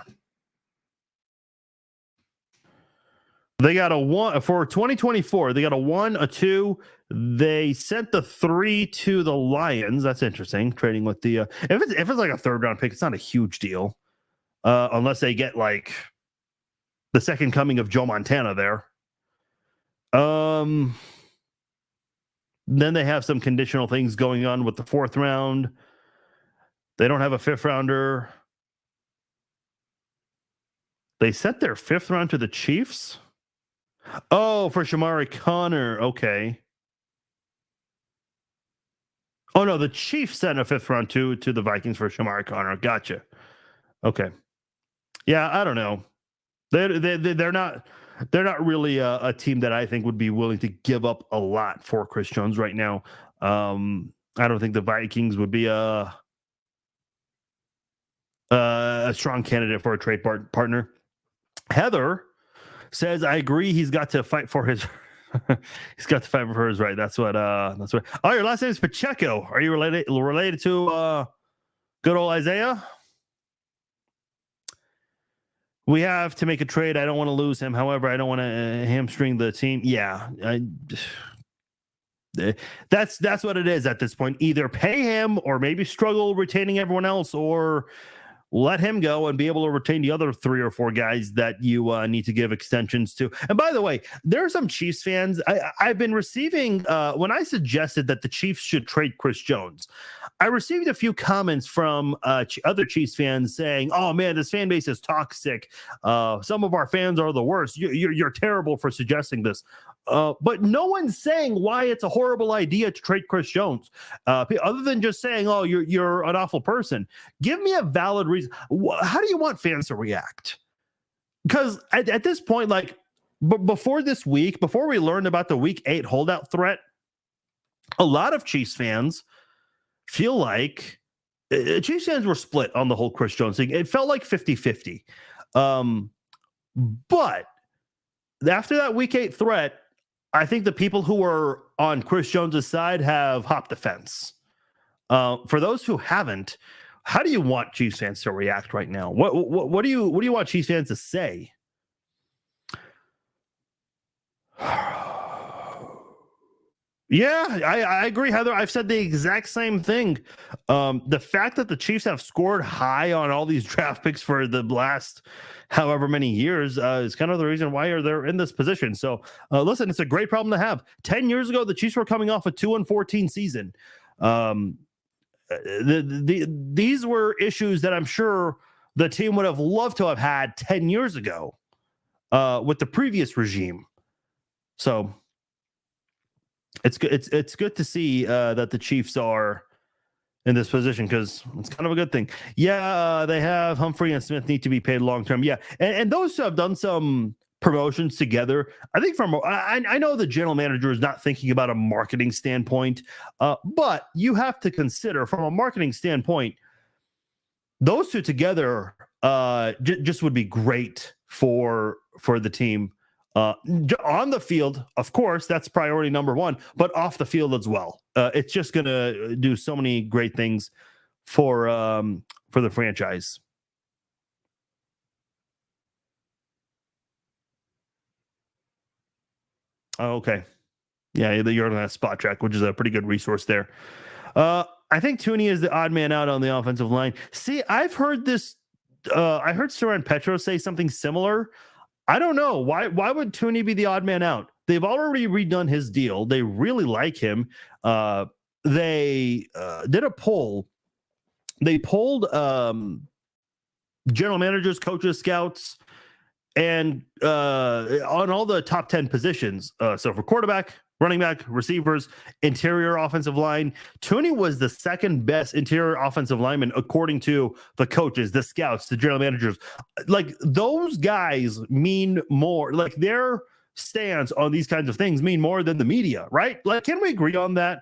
They got a 1 for 2024. They got a 1, a 2. They sent the 3 to the Lions. That's interesting. Trading with the if it's like a 3rd round pick, it's not a huge deal, unless they get like the second coming of Joe Montana there. Then they have some conditional things going on with the 4th round. They don't have a 5th rounder. They sent their 5th round to the Chiefs. Oh, for Shamari Connor. Okay. Oh no, the Chiefs sent a 5th round to the Vikings for Shamari Connor. Gotcha. Okay. Yeah, I don't know. They're not really a team that I think would be willing to give up a lot for Chris Jones right now. I don't think the Vikings would be a strong candidate for a trade partner. Heather says, I agree. He's got to fight for his. He's got to fight for his right. That's what. That's what. Oh, your last name is Pacheco. Are you related to good old Isaiah? We have to make a trade. I don't want to lose him. However, I don't want to hamstring the team. Yeah, that's what it is at this point. Either pay him or maybe struggle retaining everyone else, or let him go and be able to retain the other 3 or 4 guys that you need to give extensions to. And by the way, there are some Chiefs fans. I've been receiving, when I suggested that the Chiefs should trade Chris Jones, I received a few comments from other Chiefs fans saying, oh man, this fan base is toxic. Some of our fans are the worst. You're terrible for suggesting this. But no one's saying why it's a horrible idea to trade Chris Jones, other than just saying, oh, you're an awful person. Give me a valid reason. How do you want fans to react? Because at this point, like before this week, before we learned about the week 8 holdout threat, a lot of Chiefs fans feel like Chiefs fans were split on the whole Chris Jones thing. It felt like 50-50. But after that week 8 threat, I think the people who are on Chris Jones's side have hopped the fence. For those who haven't, how do you want Chiefs fans to react right now? What do you want Chiefs fans to say? Yeah, I agree, Heather. I've said the exact same thing. The fact that the Chiefs have scored high on all these draft picks for the last however many years is kind of the reason why they're in this position. So listen, it's a great problem to have. 10 years ago, the Chiefs were coming off a 2-14 season. These were issues that I'm sure the team would have loved to have had 10 years ago with the previous regime. So it's good to see that the Chiefs are in this position, because it's kind of a good thing. Yeah, they have Humphrey and Smith need to be paid long term. Yeah, and those who have done some promotions together, I think I know the general manager is not thinking about a marketing standpoint, but you have to consider from a marketing standpoint, those two together just would be great for the team. On the field, of course, that's priority number 1, but off the field as well. It's just going to do so many great things for the franchise. Oh, okay. Yeah, you're on that Spot Track, which is a pretty good resource there. I think Thuney is the odd man out on the offensive line. See, I've heard this. I heard Soren Petro say something similar. I don't know. Why would Thuney be the odd man out? They've already redone his deal. They really like him. They did a poll. They polled general managers, coaches, scouts, and on all the top 10 positions. So for quarterback, running back, receivers, interior offensive line, Thuney was the second best interior offensive lineman according to the coaches, the scouts, the general managers. Like, those guys mean more. Like, their stance on these kinds of things mean more than the media, right? Like, can we agree on that?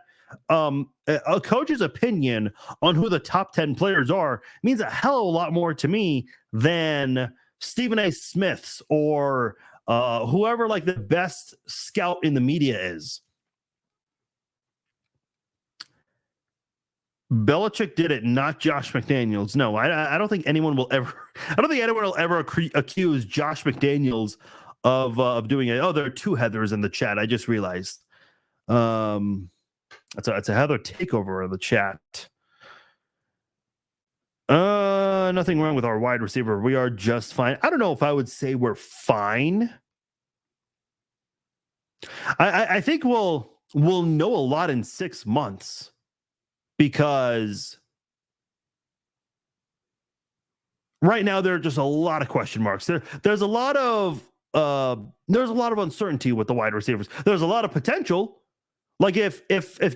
A coach's opinion on who the top 10 players are means a hell of a lot more to me than Stephen A. Smith's or whoever like the best scout in the media is. Belichick did it, not Josh McDaniels. No, I don't think anyone will ever. I don't think anyone will ever accuse Josh McDaniels of doing it. Oh, there are 2 Heathers in the chat. I just realized. It's a Heather takeover of the chat. Nothing wrong with our wide receiver. We are just fine. I don't know if I would say we're fine. I think we'll know a lot in 6 months, because right now there are just a lot of question marks. There's a lot of uncertainty with the wide receivers. There's a lot of potential. Like if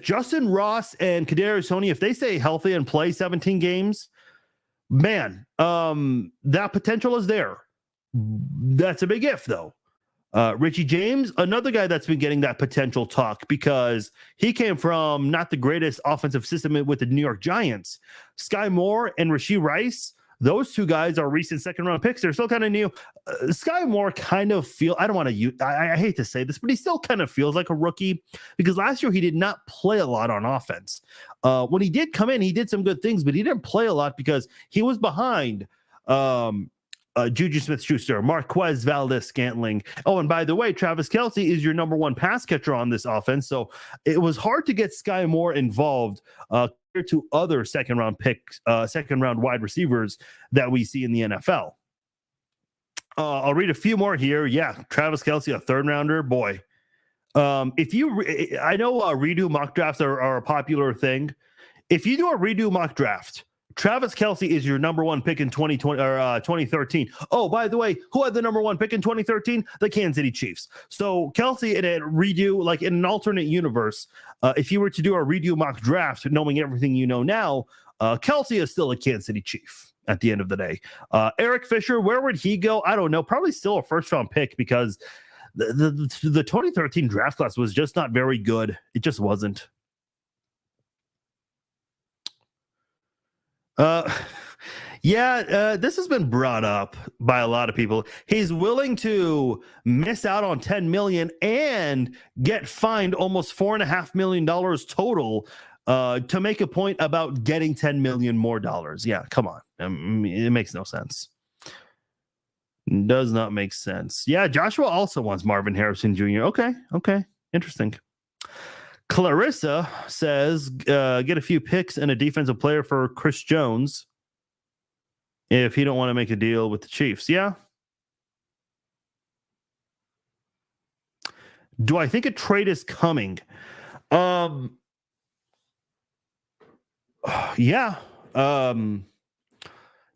Justin Ross and Kadarius Toney, if they stay healthy and play 17 games, man, that potential is there. That's a big if, though. Richie James, another guy that's been getting that potential talk because he came from not the greatest offensive system with the New York Giants. Sky Moore and Rashee Rice, Those two guys are recent second round picks. They're still kind of new. Sky Moore kind of I don't want to use, I hate to say this, but he still kind of feels like a rookie because last year he did not play a lot on offense. When he did come in, he did some good things, but he didn't play a lot because he was behind Juju Smith-Schuster, Marquez Valdes-Scantling. Oh, and by the way, Travis Kelce is your number one pass catcher on this offense. So it was hard to get Sky Moore involved compared to other second round wide receivers that we see in the NFL. I'll read a few more here. Yeah, Travis Kelce, a third rounder. Boy, I know redo mock drafts are a popular thing. If you do a redo mock draft, Travis Kelce is your number one pick in 2020 or 2013. Oh, by the way, who had the number one pick in 2013? The Kansas City Chiefs. So Kelce in a redo, like in an alternate universe, if you were to do a redo mock draft, knowing everything you know now, Kelce is still a Kansas City Chief at the end of the day. Eric Fisher, where would he go? I don't know. Probably still a first round pick because the 2013 draft class was just not very good. It just wasn't. This has been brought up by a lot of people. He's willing to miss out on $10 million and get fined almost $4.5 million total to make a point about getting $10 million more dollars. Yeah, come on. It makes no sense. Does not make sense. Yeah, Joshua also wants Marvin Harrison Jr. Okay. Interesting. Clarissa says, get a few picks and a defensive player for Chris Jones if he don't want to make a deal with the Chiefs. Yeah. Do I think a trade is coming? Yeah. The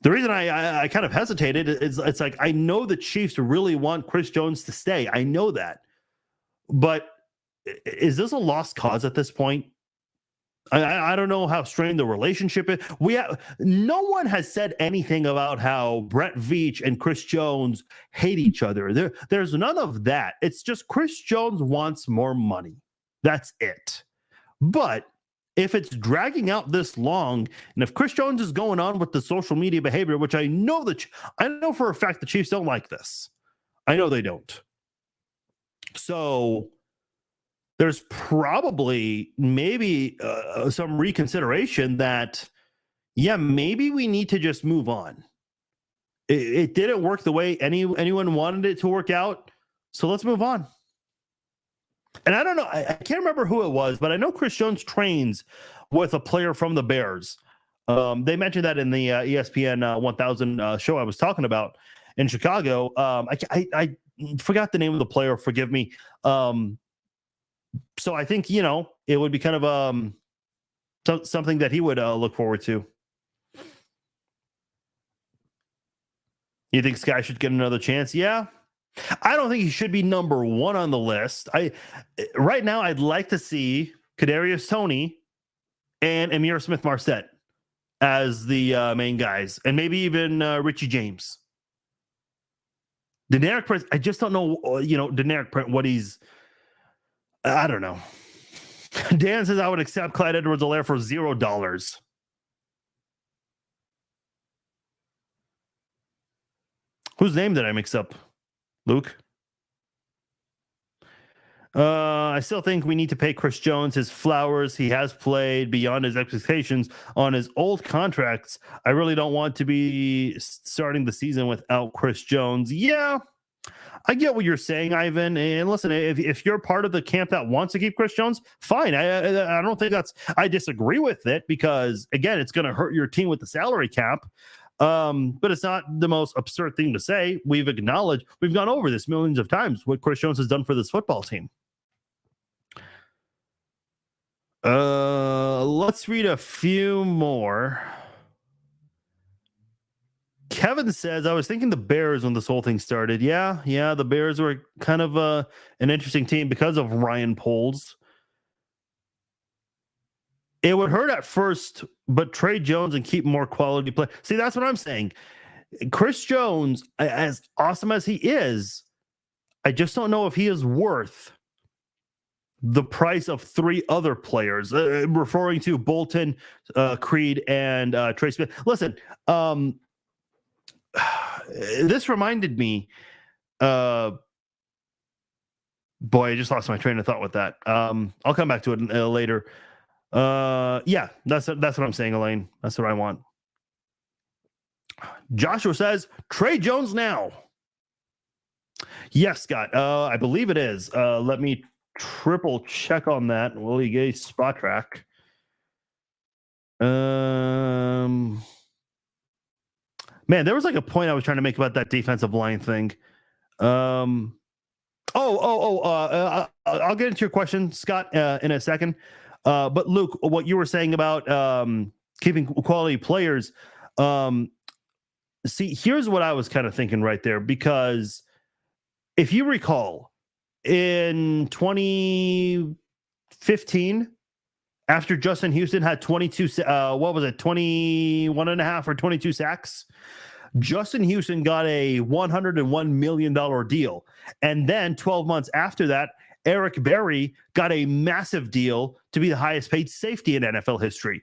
reason I kind of hesitated is it's like I know the Chiefs really want Chris Jones to stay. I know that. But is this a lost cause at this point? I don't know how strained the relationship is. No one has said anything about how Brett Veach and Chris Jones hate each other. There's none of that. It's just Chris Jones wants more money. That's it. But if it's dragging out this long, and if Chris Jones is going on with the social media behavior, which I know for a fact the Chiefs don't like this. I know they don't. So there's probably maybe some reconsideration that, yeah, maybe we need to just move on. It didn't work the way anyone wanted it to work out. So let's move on. And I don't know. I can't remember who it was, but I know Chris Jones trains with a player from the Bears. They mentioned that in the ESPN 1000 show I was talking about in Chicago. I forgot the name of the player. Forgive me. So I think, it would be kind of something that he would look forward to. You think Sky should get another chance? Yeah. I don't think he should be number one on the list. Right now, I'd like to see Kadarius Toney and Amir Smith-Marset as the main guys, and maybe even Richie James. Deneric Prince, I just don't know, Deneric Prince, what he's... I don't know. Dan says I would accept Clyde Edwards-Helaire for $0. Whose name did I mix up? Luke? I still think we need to pay Chris Jones his flowers. He has played beyond his expectations on his old contracts. I really don't want to be starting the season without Chris Jones. Yeah, I get what you're saying, Ivan. And listen, if you're part of the camp that wants to keep Chris Jones, fine. I don't think I disagree with it because, again, it's going to hurt your team with the salary cap. But it's not the most absurd thing to say. We've gone over this millions of times, what Chris Jones has done for this football team. Let's read a few more. Kevin says, I was thinking the Bears when this whole thing started. Yeah, the Bears were kind of an interesting team because of Ryan Poles. It would hurt at first, but trade Jones and keep more quality play. See, that's what I'm saying. Chris Jones, as awesome as he is, I just don't know if he is worth the price of three other players, referring to Bolton, Creed, and Trey Smith. Listen, this reminded me. Boy, I just lost my train of thought with that. I'll come back to it later. Yeah, that's what I'm saying, Elaine. That's what I want. Joshua says Trey Jones now. Yes, Scott. I believe it is. Let me triple check on that. Willie Gay spot track. Man, there was like a point I was trying to make about that defensive line thing. I'll get into your question, Scott, in a second. But Luke, what you were saying about keeping quality players. See, here's what I was kind of thinking right there, because if you recall, in 2015, after Justin Houston had 21 and a half or 22 sacks, Justin Houston got a $101 million deal. And then 12 months after that, Eric Berry got a massive deal to be the highest paid safety in NFL history.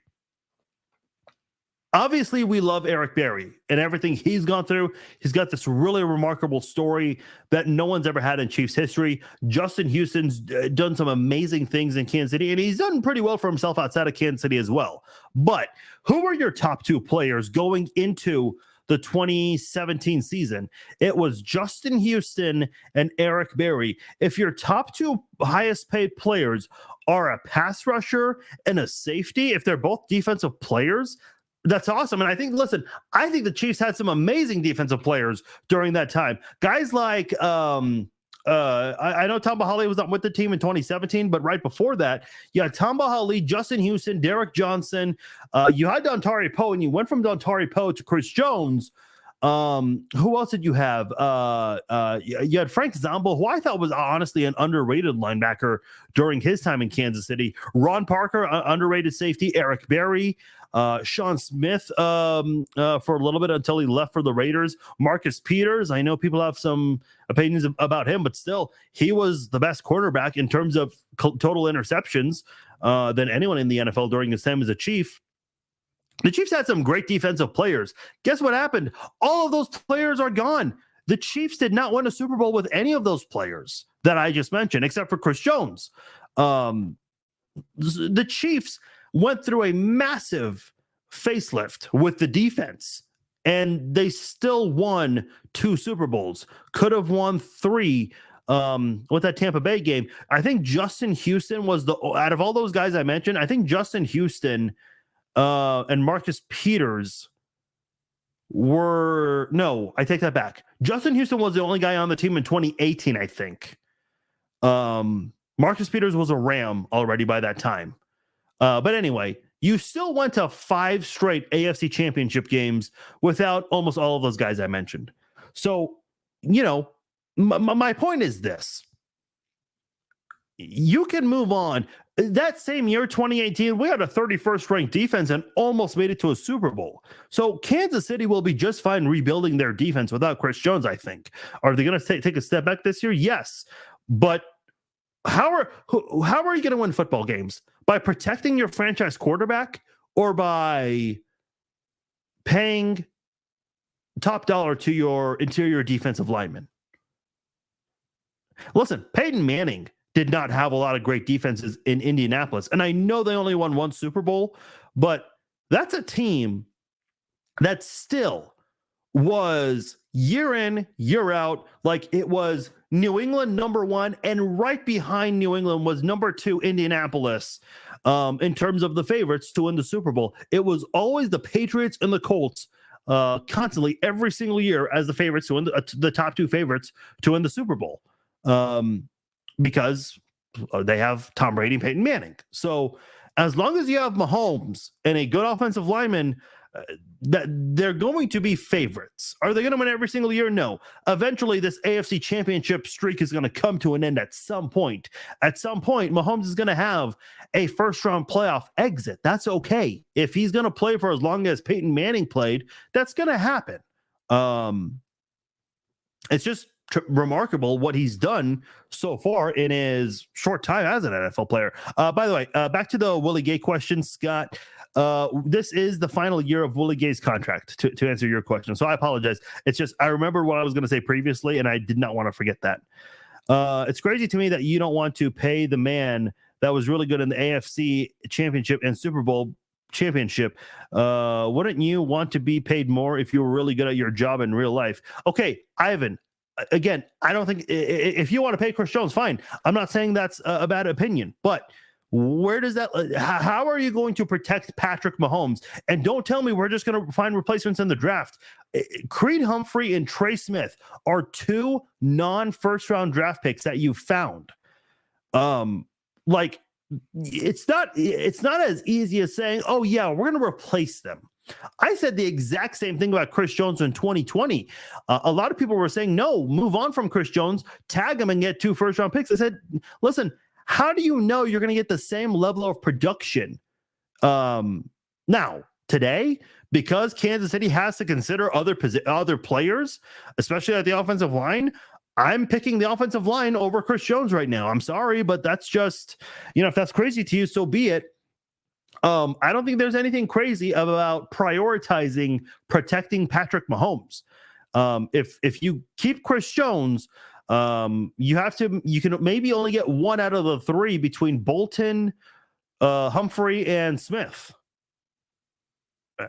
Obviously, we love Eric Berry and everything he's gone through. He's got this really remarkable story that no one's ever had in Chiefs history. Justin Houston's done some amazing things in Kansas City, and he's done pretty well for himself outside of Kansas City as well. But who are your top two players going into the 2017 season? It was Justin Houston and Eric Berry. If your top two highest paid players are a pass rusher and a safety, if they're both defensive players, that's awesome. And I think the Chiefs had some amazing defensive players during that time. Guys like, I know Tamba Hali was not with the team in 2017, but right before that, you had Tamba Hali, Justin Houston, Derek Johnson. You had Dontari Poe, and you went from Dontari Poe to Chris Jones. Who else did you have? You had Frank Zombo, who I thought was honestly an underrated linebacker during his time in Kansas City. Ron Parker, underrated safety. Eric Berry. Sean Smith for a little bit until he left for the Raiders. Marcus Peters, I know people have some opinions about him, but still, he was the best quarterback in terms of total interceptions than anyone in the NFL during his time as a Chief. The Chiefs had some great defensive players. Guess what happened? All of those players are gone. The Chiefs did not win a Super Bowl with any of those players that I just mentioned, except for Chris Jones. The Chiefs went through a massive facelift with the defense, and they still won 2 Super Bowls. Could have won 3 with that Tampa Bay game. I think Justin Houston was out of all those guys I mentioned, I think Justin Houston and Marcus Peters I take that back. Justin Houston was the only guy on the team in 2018, I think. Marcus Peters was a Ram already by that time. But anyway, you still went to 5 straight AFC championship games without almost all of those guys I mentioned. So, my point is this. You can move on. That same year, 2018, we had a 31st ranked defense and almost made it to a Super Bowl. So Kansas City will be just fine rebuilding their defense without Chris Jones, I think. Are they going to take a step back this year? Yes. But how are you going to win football games? By protecting your franchise quarterback or by paying top dollar to your interior defensive linemen? Listen, Peyton Manning did not have a lot of great defenses in Indianapolis. And I know they only won 1 Super Bowl, but that's a team that still was year in, year out, like it was New England number 1, and right behind New England was number 2 Indianapolis in terms of the favorites to win the Super Bowl. It was always the Patriots and the Colts constantly every single year as the favorites to win the top 2 favorites to win the Super Bowl. Because they have Tom Brady and Peyton Manning. So as long as you have Mahomes and a good offensive lineman, that they're going to be favorites. Are they going to win every single year? No. Eventually, this AFC championship streak is going to come to an end at some point. At some point, Mahomes is going to have a first-round playoff exit. That's okay. If he's going to play for as long as Peyton Manning played, that's going to happen. It's just remarkable what he's done so far in his short time as an NFL player. By the way, back to the Willie Gay question, Scott. This is the final year of Willie Gay's contract, to answer your question. So I apologize. It's just I remember what I was going to say previously, and I did not want to forget that. It's crazy to me that you don't want to pay the man that was really good in the AFC Championship and Super Bowl championship. Wouldn't you want to be paid more if you were really good at your job in real life? Okay, Ivan. Again, I don't think if you want to pay Chris Jones, fine. I'm not saying that's a bad opinion, but where does that? How are you going to protect Patrick Mahomes? And don't tell me we're just going to find replacements in the draft. Creed Humphrey and Trey Smith are two non-first round draft picks that you found. Like it's not as easy as saying, oh yeah, we're going to replace them. I said the exact same thing about Chris Jones in 2020. A lot of people were saying, no, move on from Chris Jones, tag him and get 2 first-round picks. I said, listen, how do you know you're going to get the same level of production now, today? Because Kansas City has to consider other players, especially at the offensive line. I'm picking the offensive line over Chris Jones right now. I'm sorry, but that's just, if that's crazy to you, so be it. I don't think there's anything crazy about prioritizing protecting Patrick Mahomes. If you keep Chris Jones, you can maybe only get 1 out of the 3 between Bolton, Humphrey, and Smith.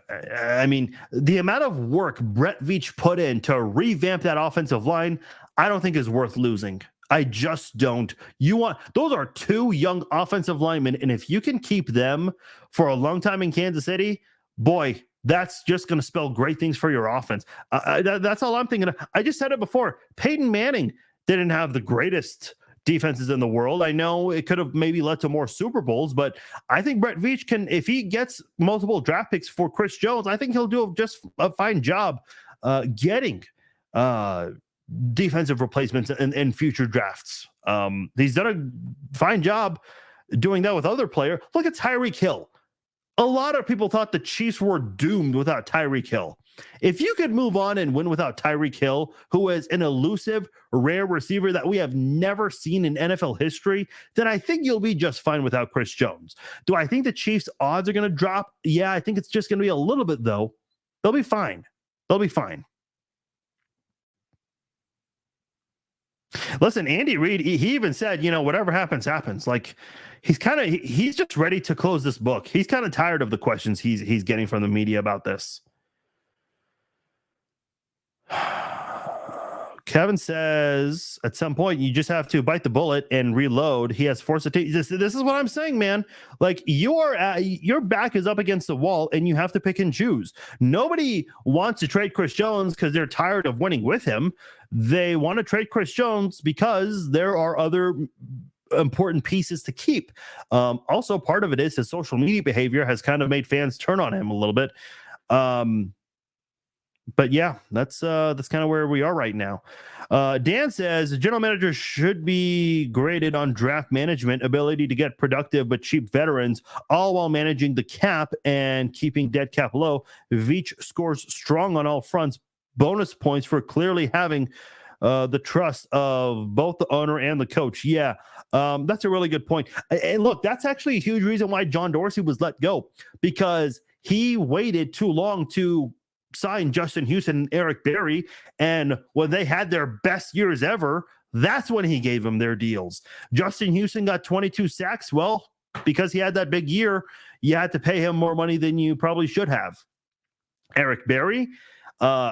I mean, the amount of work Brett Veach put in to revamp that offensive line, I don't think is worth losing. I just don't. Those are 2 young offensive linemen, and if you can keep them for a long time in Kansas City, boy, that's just going to spell great things for your offense. That's all I'm thinking. I just said it before. Peyton Manning didn't have the greatest defenses in the world. I know it could have maybe led to more Super Bowls, but I think Brett Veach can, if he gets multiple draft picks for Chris Jones, I think he'll do just a fine job getting defensive replacements in future drafts. He's done a fine job doing that with other players. Look at Tyreek Hill. A lot of people thought the Chiefs were doomed without Tyreek Hill. If you could move on and win without Tyreek Hill, who is an elusive, rare receiver that we have never seen in NFL history, then I think you'll be just fine without Chris Jones. Do I think the Chiefs' odds are going to drop? Yeah, I think it's just going to be a little bit, though. They'll be fine. They'll be fine. Listen, Andy Reid, he even said, whatever happens, happens. Like, he's just ready to close this book. He's kind of tired of the questions he's getting from the media about this. Kevin says, at some point, you just have to bite the bullet and reload. He has forced it. This is what I'm saying, man. Like, your back is up against the wall, and you have to pick and choose. Nobody wants to trade Chris Jones because they're tired of winning with him. They want to trade Chris Jones because there are other important pieces to keep. Also, part of it is his social media behavior has kind of made fans turn on him a little bit. But yeah, that's kind of where we are right now. Dan says general managers should be graded on draft management, ability to get productive but cheap veterans, all while managing the cap and keeping dead cap low. Veach scores strong on all fronts. Bonus points for clearly having the trust of both the owner and the coach. Yeah, that's a really good point. And look, that's actually a huge reason why John Dorsey was let go, because he waited too long to sign Justin Houston and Eric Berry, and when they had their best years ever, that's when he gave them their deals. Justin Houston got 22 sacks. Well, because he had that big year, you had to pay him more money than you probably should have. Eric Berry,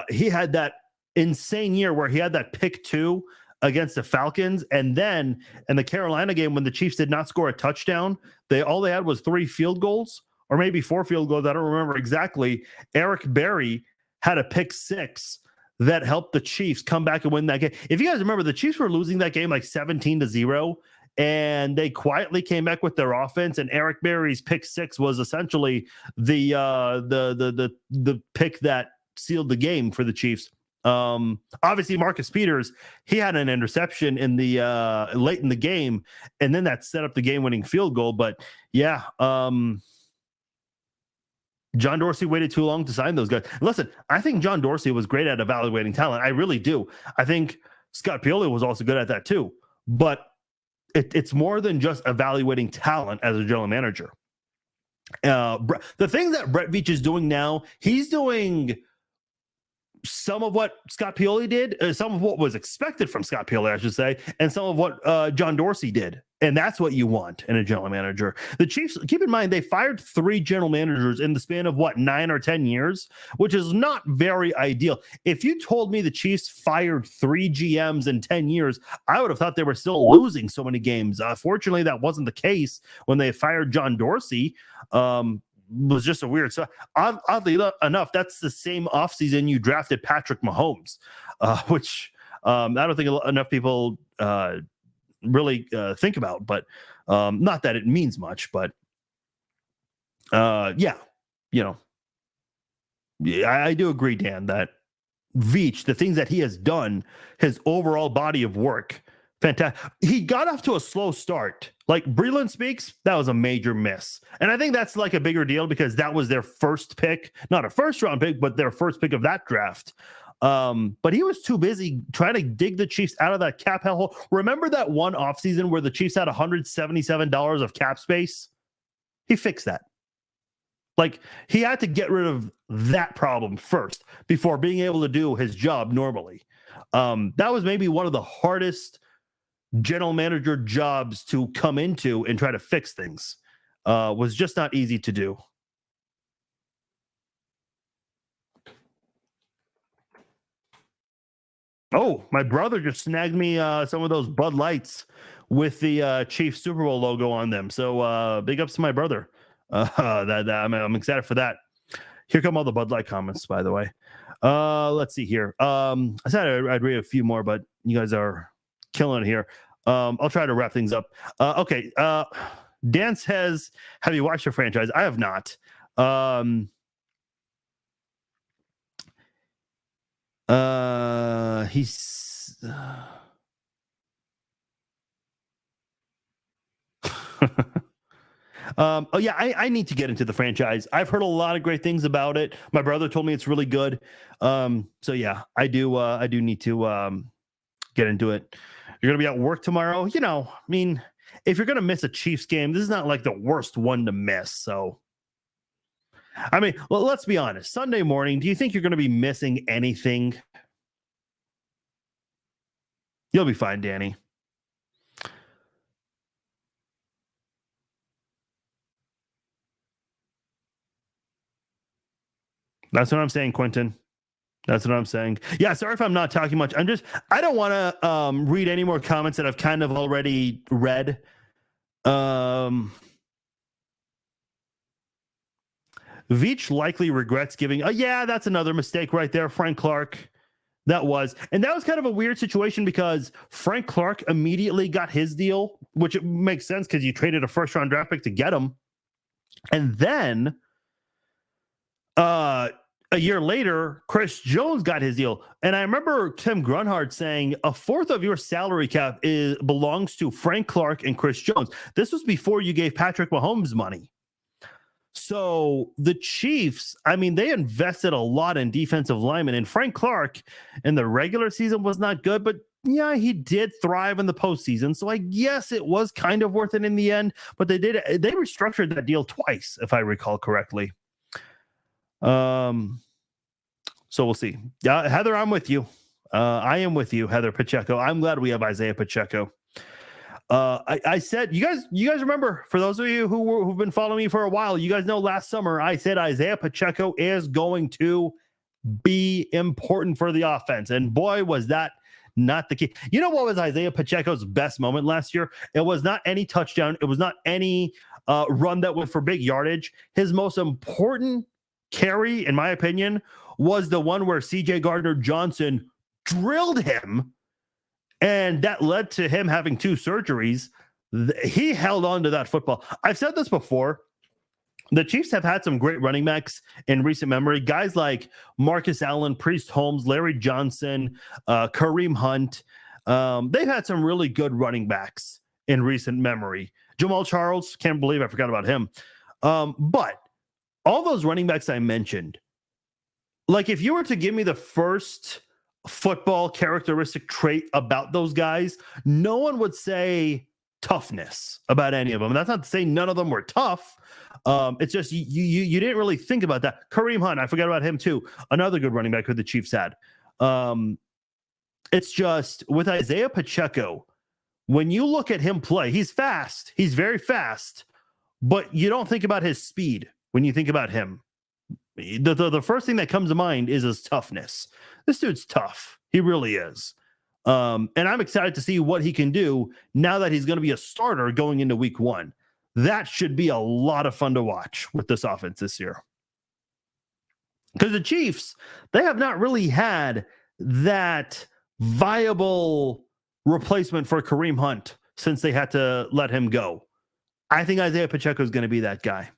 he had that insane year where he had that pick 2 against the Falcons, and then in the Carolina game when the Chiefs did not score a touchdown, all they had was 3 field goals, or maybe 4 field goals. I don't remember exactly. Eric Berry had a pick 6 that helped the Chiefs come back and win that game. If you guys remember, the Chiefs were losing that game like 17-0, and they quietly came back with their offense. And Eric Berry's pick 6 was essentially the pick that sealed the game for the Chiefs. Obviously, Marcus Peters, he had an interception in the late in the game, and then that set up the game-winning field goal. But yeah, John Dorsey waited too long to sign those guys. Listen, I think John Dorsey was great at evaluating talent. I really do. I think Scott Pioli was also good at that too. But it's more than just evaluating talent as a general manager. The things that Brett Veach is doing now, he's doing some of what Scott Pioli did, some of what was expected from Scott Pioli, I should say, and some of what John Dorsey did. And that's what you want in a general manager. The Chiefs, keep in mind, they fired 3 general managers in the span of 9 or 10 years, which is not very ideal. If you told me the Chiefs fired 3 GMs in 10 years, I would have thought they were still losing so many games. Fortunately, that wasn't the case when they fired John Dorsey. Was just a weird. So oddly enough, that's the same offseason you drafted Patrick Mahomes, which I don't think enough people really think about. But not that it means much. But yeah, I do agree, Dan, that Veach, the things that he has done, his overall body of work, fantastic. He got off to a slow start. Like Breland Speaks, that was a major miss. And I think that's like a bigger deal because that was their first pick, not a first round pick, but their first pick of that draft. But he was too busy trying to dig the Chiefs out of that cap hole. Remember that one offseason where the Chiefs had $177 of cap space? He fixed that. Like he had to get rid of that problem first before being able to do his job normally. That was maybe one of the hardest general manager jobs to come into and try to fix things. Was just not easy to do. Oh, my brother just snagged me some of those Bud Lights with the Chiefs Super Bowl logo on them. So big ups to my brother. I'm excited for that. Here come all the Bud Light comments, by the way. Let's see here. I said I'd read a few more, but you guys are killing it here. I'll try to wrap things up. Okay. Dan says, have you watched the franchise? I have not. He's oh yeah, I need to get into the franchise. I've heard a lot of great things about it. My brother told me it's really good. So yeah, I do need to get into it. You're gonna be at work tomorrow. I mean, if you're gonna miss a Chiefs game, this is not like the worst one to miss. So I mean, well, let's be honest. Sunday morning, do you think you're gonna be missing anything? You'll be fine, Danny. That's what I'm saying, Quentin. That's what I'm saying. Yeah, sorry if I'm not talking much. I don't want to read any more comments that I've kind of already read. Veach likely regrets giving. Yeah, that's another mistake right there, Frank Clark. That was kind of a weird situation because Frank Clark immediately got his deal, which makes sense because you traded a first round draft pick to get him. And then a year later, Chris Jones got his deal. And I remember Tim Grunhard saying a fourth of your salary cap belongs to Frank Clark and Chris Jones. This was before you gave Patrick Mahomes money. So the Chiefs, I mean, they invested a lot in defensive linemen, and Frank Clark in the regular season was not good, but yeah, he did thrive in the postseason. So I guess it was kind of worth it in the end, but they restructured that deal twice, if I recall correctly. So we'll see. Heather, I'm with you. I am with you, Heather Pacheco. I'm glad we have Isaiah Pacheco. I said, you guys remember, for those of you who've been following me for a while, you guys know last summer I said Isaiah Pacheco is going to be important for the offense. And boy, was that not the key. You know what was Isaiah Pacheco's best moment last year? It was not any touchdown. It was not any run that went for big yardage. His most important carry, in my opinion, was the one where CJ Gardner-Johnson drilled him. And that led to him having 2 surgeries. He held on to that football. I've said this before. The Chiefs have had some great running backs in recent memory. Guys like Marcus Allen, Priest Holmes, Larry Johnson, Kareem Hunt. They've had some really good running backs in recent memory. Jamal Charles, can't believe I forgot about him. But all those running backs I mentioned, like if you were to give me the first football characteristic trait about those guys, no one would say toughness about any of them. And that's not to say none of them were tough. It's just you didn't really think about that. Kareem Hunt, I forgot about him too. Another good running back who the Chiefs had. It's just with Isaiah Pacheco, when you look at him play, he's fast. He's very fast, but you don't think about his speed when you think about him. The first thing that comes to mind is his toughness. This dude's tough. He really is. And I'm excited to see what he can do now that he's going to be a starter going into week 1. That should be a lot of fun to watch with this offense this year. Because the Chiefs, they have not really had that viable replacement for Kareem Hunt since they had to let him go. I think Isaiah Pacheco is going to be that guy.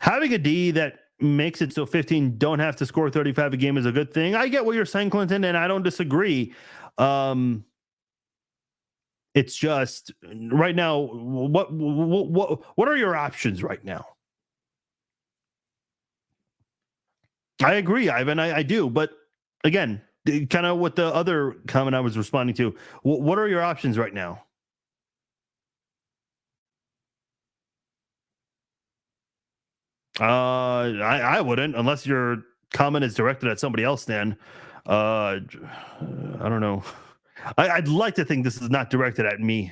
Having a D that makes it so 15 don't have to score 35 a game is a good thing. I get what you're saying, Clinton, and I don't disagree. It's just right now, what are your options right now? I agree, Ivan. I do, but again, kind of what the other comment I was responding to. What are your options right now? I wouldn't, unless your comment is directed at somebody else. Then, I don't know. I'd like to think this is not directed at me.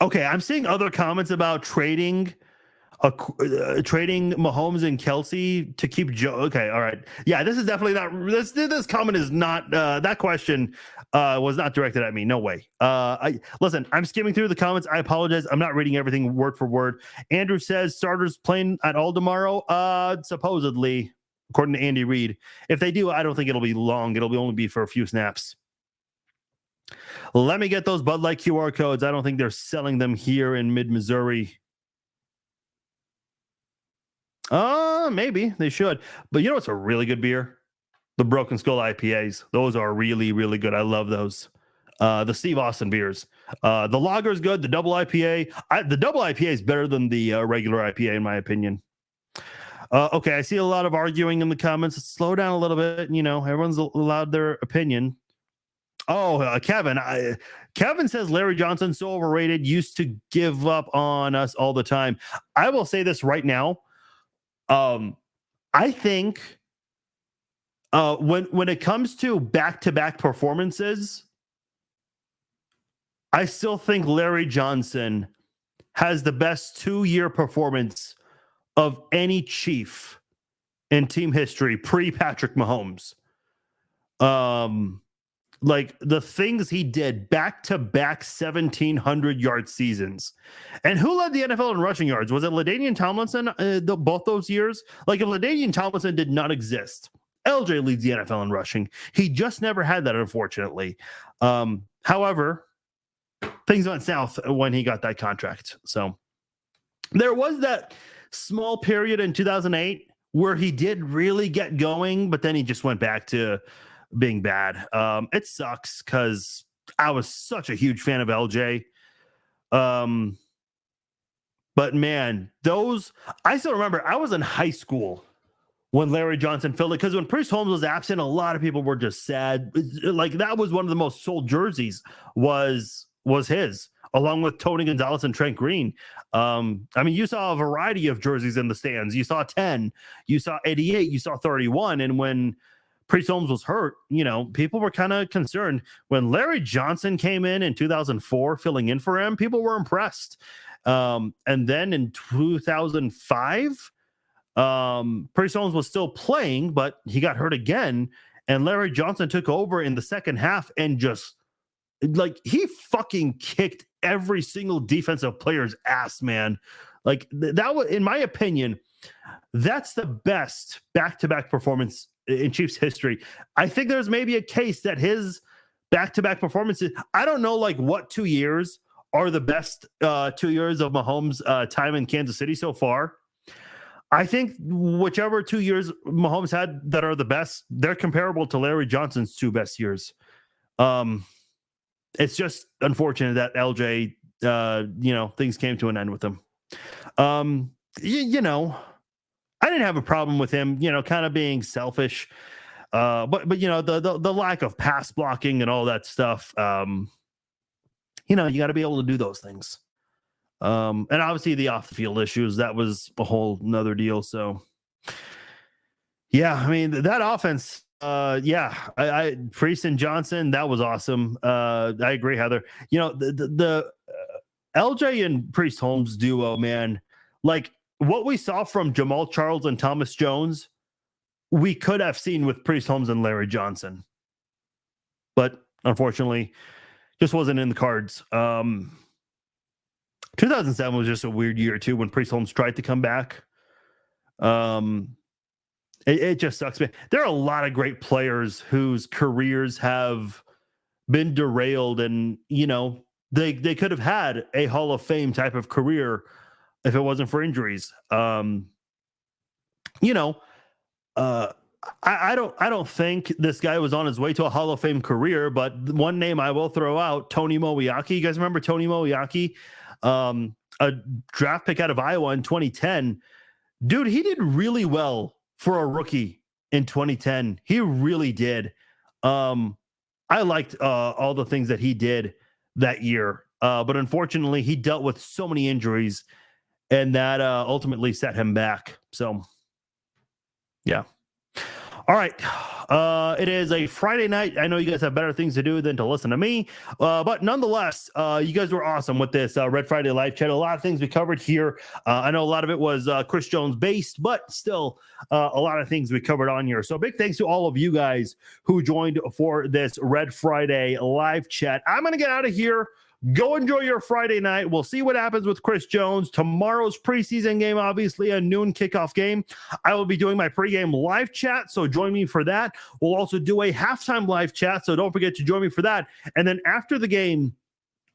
Okay, I'm seeing other comments about trading Mahomes and Kelsey to keep Joe. Okay, all right. Yeah, this is definitely not this comment is not that question was not directed at me. No way. Listen, I'm skimming through the comments. I apologize. I'm not reading everything word for word. Andrew says starters playing at all tomorrow. Supposedly, according to Andy Reid. If they do, I don't think it'll be long. It'll only be for a few snaps. Let me get those Bud Light QR codes. I don't think they're selling them here in mid-Missouri. Maybe they should. But you know what's a really good beer? The Broken Skull IPAs. Those are really, really good. I love those. The Steve Austin beers. The lager is good. The double IPA. The double IPA is better than the regular IPA, in my opinion. Okay, I see a lot of arguing in the comments. Slow down a little bit. You know, everyone's allowed their opinion. Oh, Kevin says Larry Johnson so overrated, used to give up on us all the time. I will say this right now. I think when it comes to back-to-back performances, I still think Larry Johnson has the best 2-year performance of any Chief in team history pre-Patrick Mahomes. Like the things he did back-to-back 1,700-yard seasons. And who led the NFL in rushing yards? Was it LaDainian Tomlinson both those years? Like if LaDainian Tomlinson did not exist, LJ leads the NFL in rushing. He just never had that, unfortunately. However, things went south when he got that contract. So there was that small period in 2008 where he did really get going, but then he just went back to being bad. It sucks because I was such a huge fan of LJ. But man, I still remember I was in high school when Larry Johnson filled it, because when Priest Holmes was absent, a lot of people were just sad. Like that was one of the most sold jerseys was his, along with Tony Gonzalez and Trent Green. I mean, you saw a variety of jerseys in the stands. You saw 10, you saw 88, you saw 31. And when Priest Holmes was hurt, you know, people were kind of concerned. When Larry Johnson came in 2004, filling in for him, people were impressed. And then in 2005, Priest Holmes was still playing, but he got hurt again. And Larry Johnson took over in the second half and just like he fucking kicked every single defensive player's ass, man. Like that was, in my opinion, that's the best back-to-back performance in Chiefs history. I think there's maybe a case that his back-to-back performances, I don't know like what 2 years are the best 2 years of Mahomes' time in Kansas City so far. I think whichever 2 years Mahomes had that are the best, they're comparable to Larry Johnson's 2 best years. it's just unfortunate that LJ, things came to an end with him. I didn't have a problem with him, kind of being selfish. But the lack of pass blocking and all that stuff, you got to be able to do those things. And obviously the off the field issues, that was a whole nother deal. So yeah, I mean, that offense, I Priest and Johnson, that was awesome. I agree, Heather. The LJ and Priest Holmes duo, man, like what we saw from Jamal Charles and Thomas Jones, we could have seen with Priest Holmes and Larry Johnson, but unfortunately, just wasn't in the cards. 2007 was just a weird year too when Priest Holmes tried to come back. It just sucks, man. There are a lot of great players whose careers have been derailed, and they could have had a Hall of Fame type of career if it wasn't for injuries. I don't think this guy was on his way to a Hall of Fame career, but one name I will throw out, Tony Moeaki. You guys remember Tony Moeaki? A draft pick out of Iowa in 2010. Dude, he did really well for a rookie in 2010. He really did. I liked all the things that he did that year. But unfortunately, he dealt with so many injuries, and that ultimately set him back. So, yeah. All right. It is a Friday night. I know you guys have better things to do than to listen to me. But nonetheless, you guys were awesome with this Red Friday live chat. A lot of things we covered here. I know a lot of it was Chris Jones based, but still a lot of things we covered on here. So big thanks to all of you guys who joined for this Red Friday live chat. I'm going to get out of here. Go enjoy your Friday night. We'll see what happens with Chris Jones. Tomorrow's preseason game, obviously a noon kickoff game. I will be doing my pregame live chat, so join me for that. We'll also do a halftime live chat, so don't forget to join me for that. And then after the game,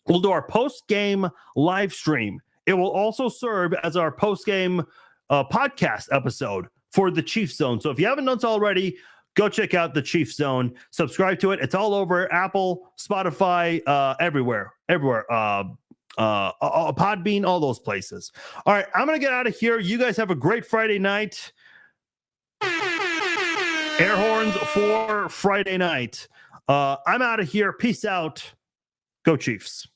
we'll do our post-game live stream. It will also serve as our post-game podcast episode for the Chiefs Zone. So if you haven't done so already, go check out the Chiefs Zone. Subscribe to it. It's all over Apple, Spotify, everywhere. Podbean, all those places. All right, I'm going to get out of here. You guys have a great Friday night. Air horns for Friday night. I'm out of here. Peace out. Go Chiefs.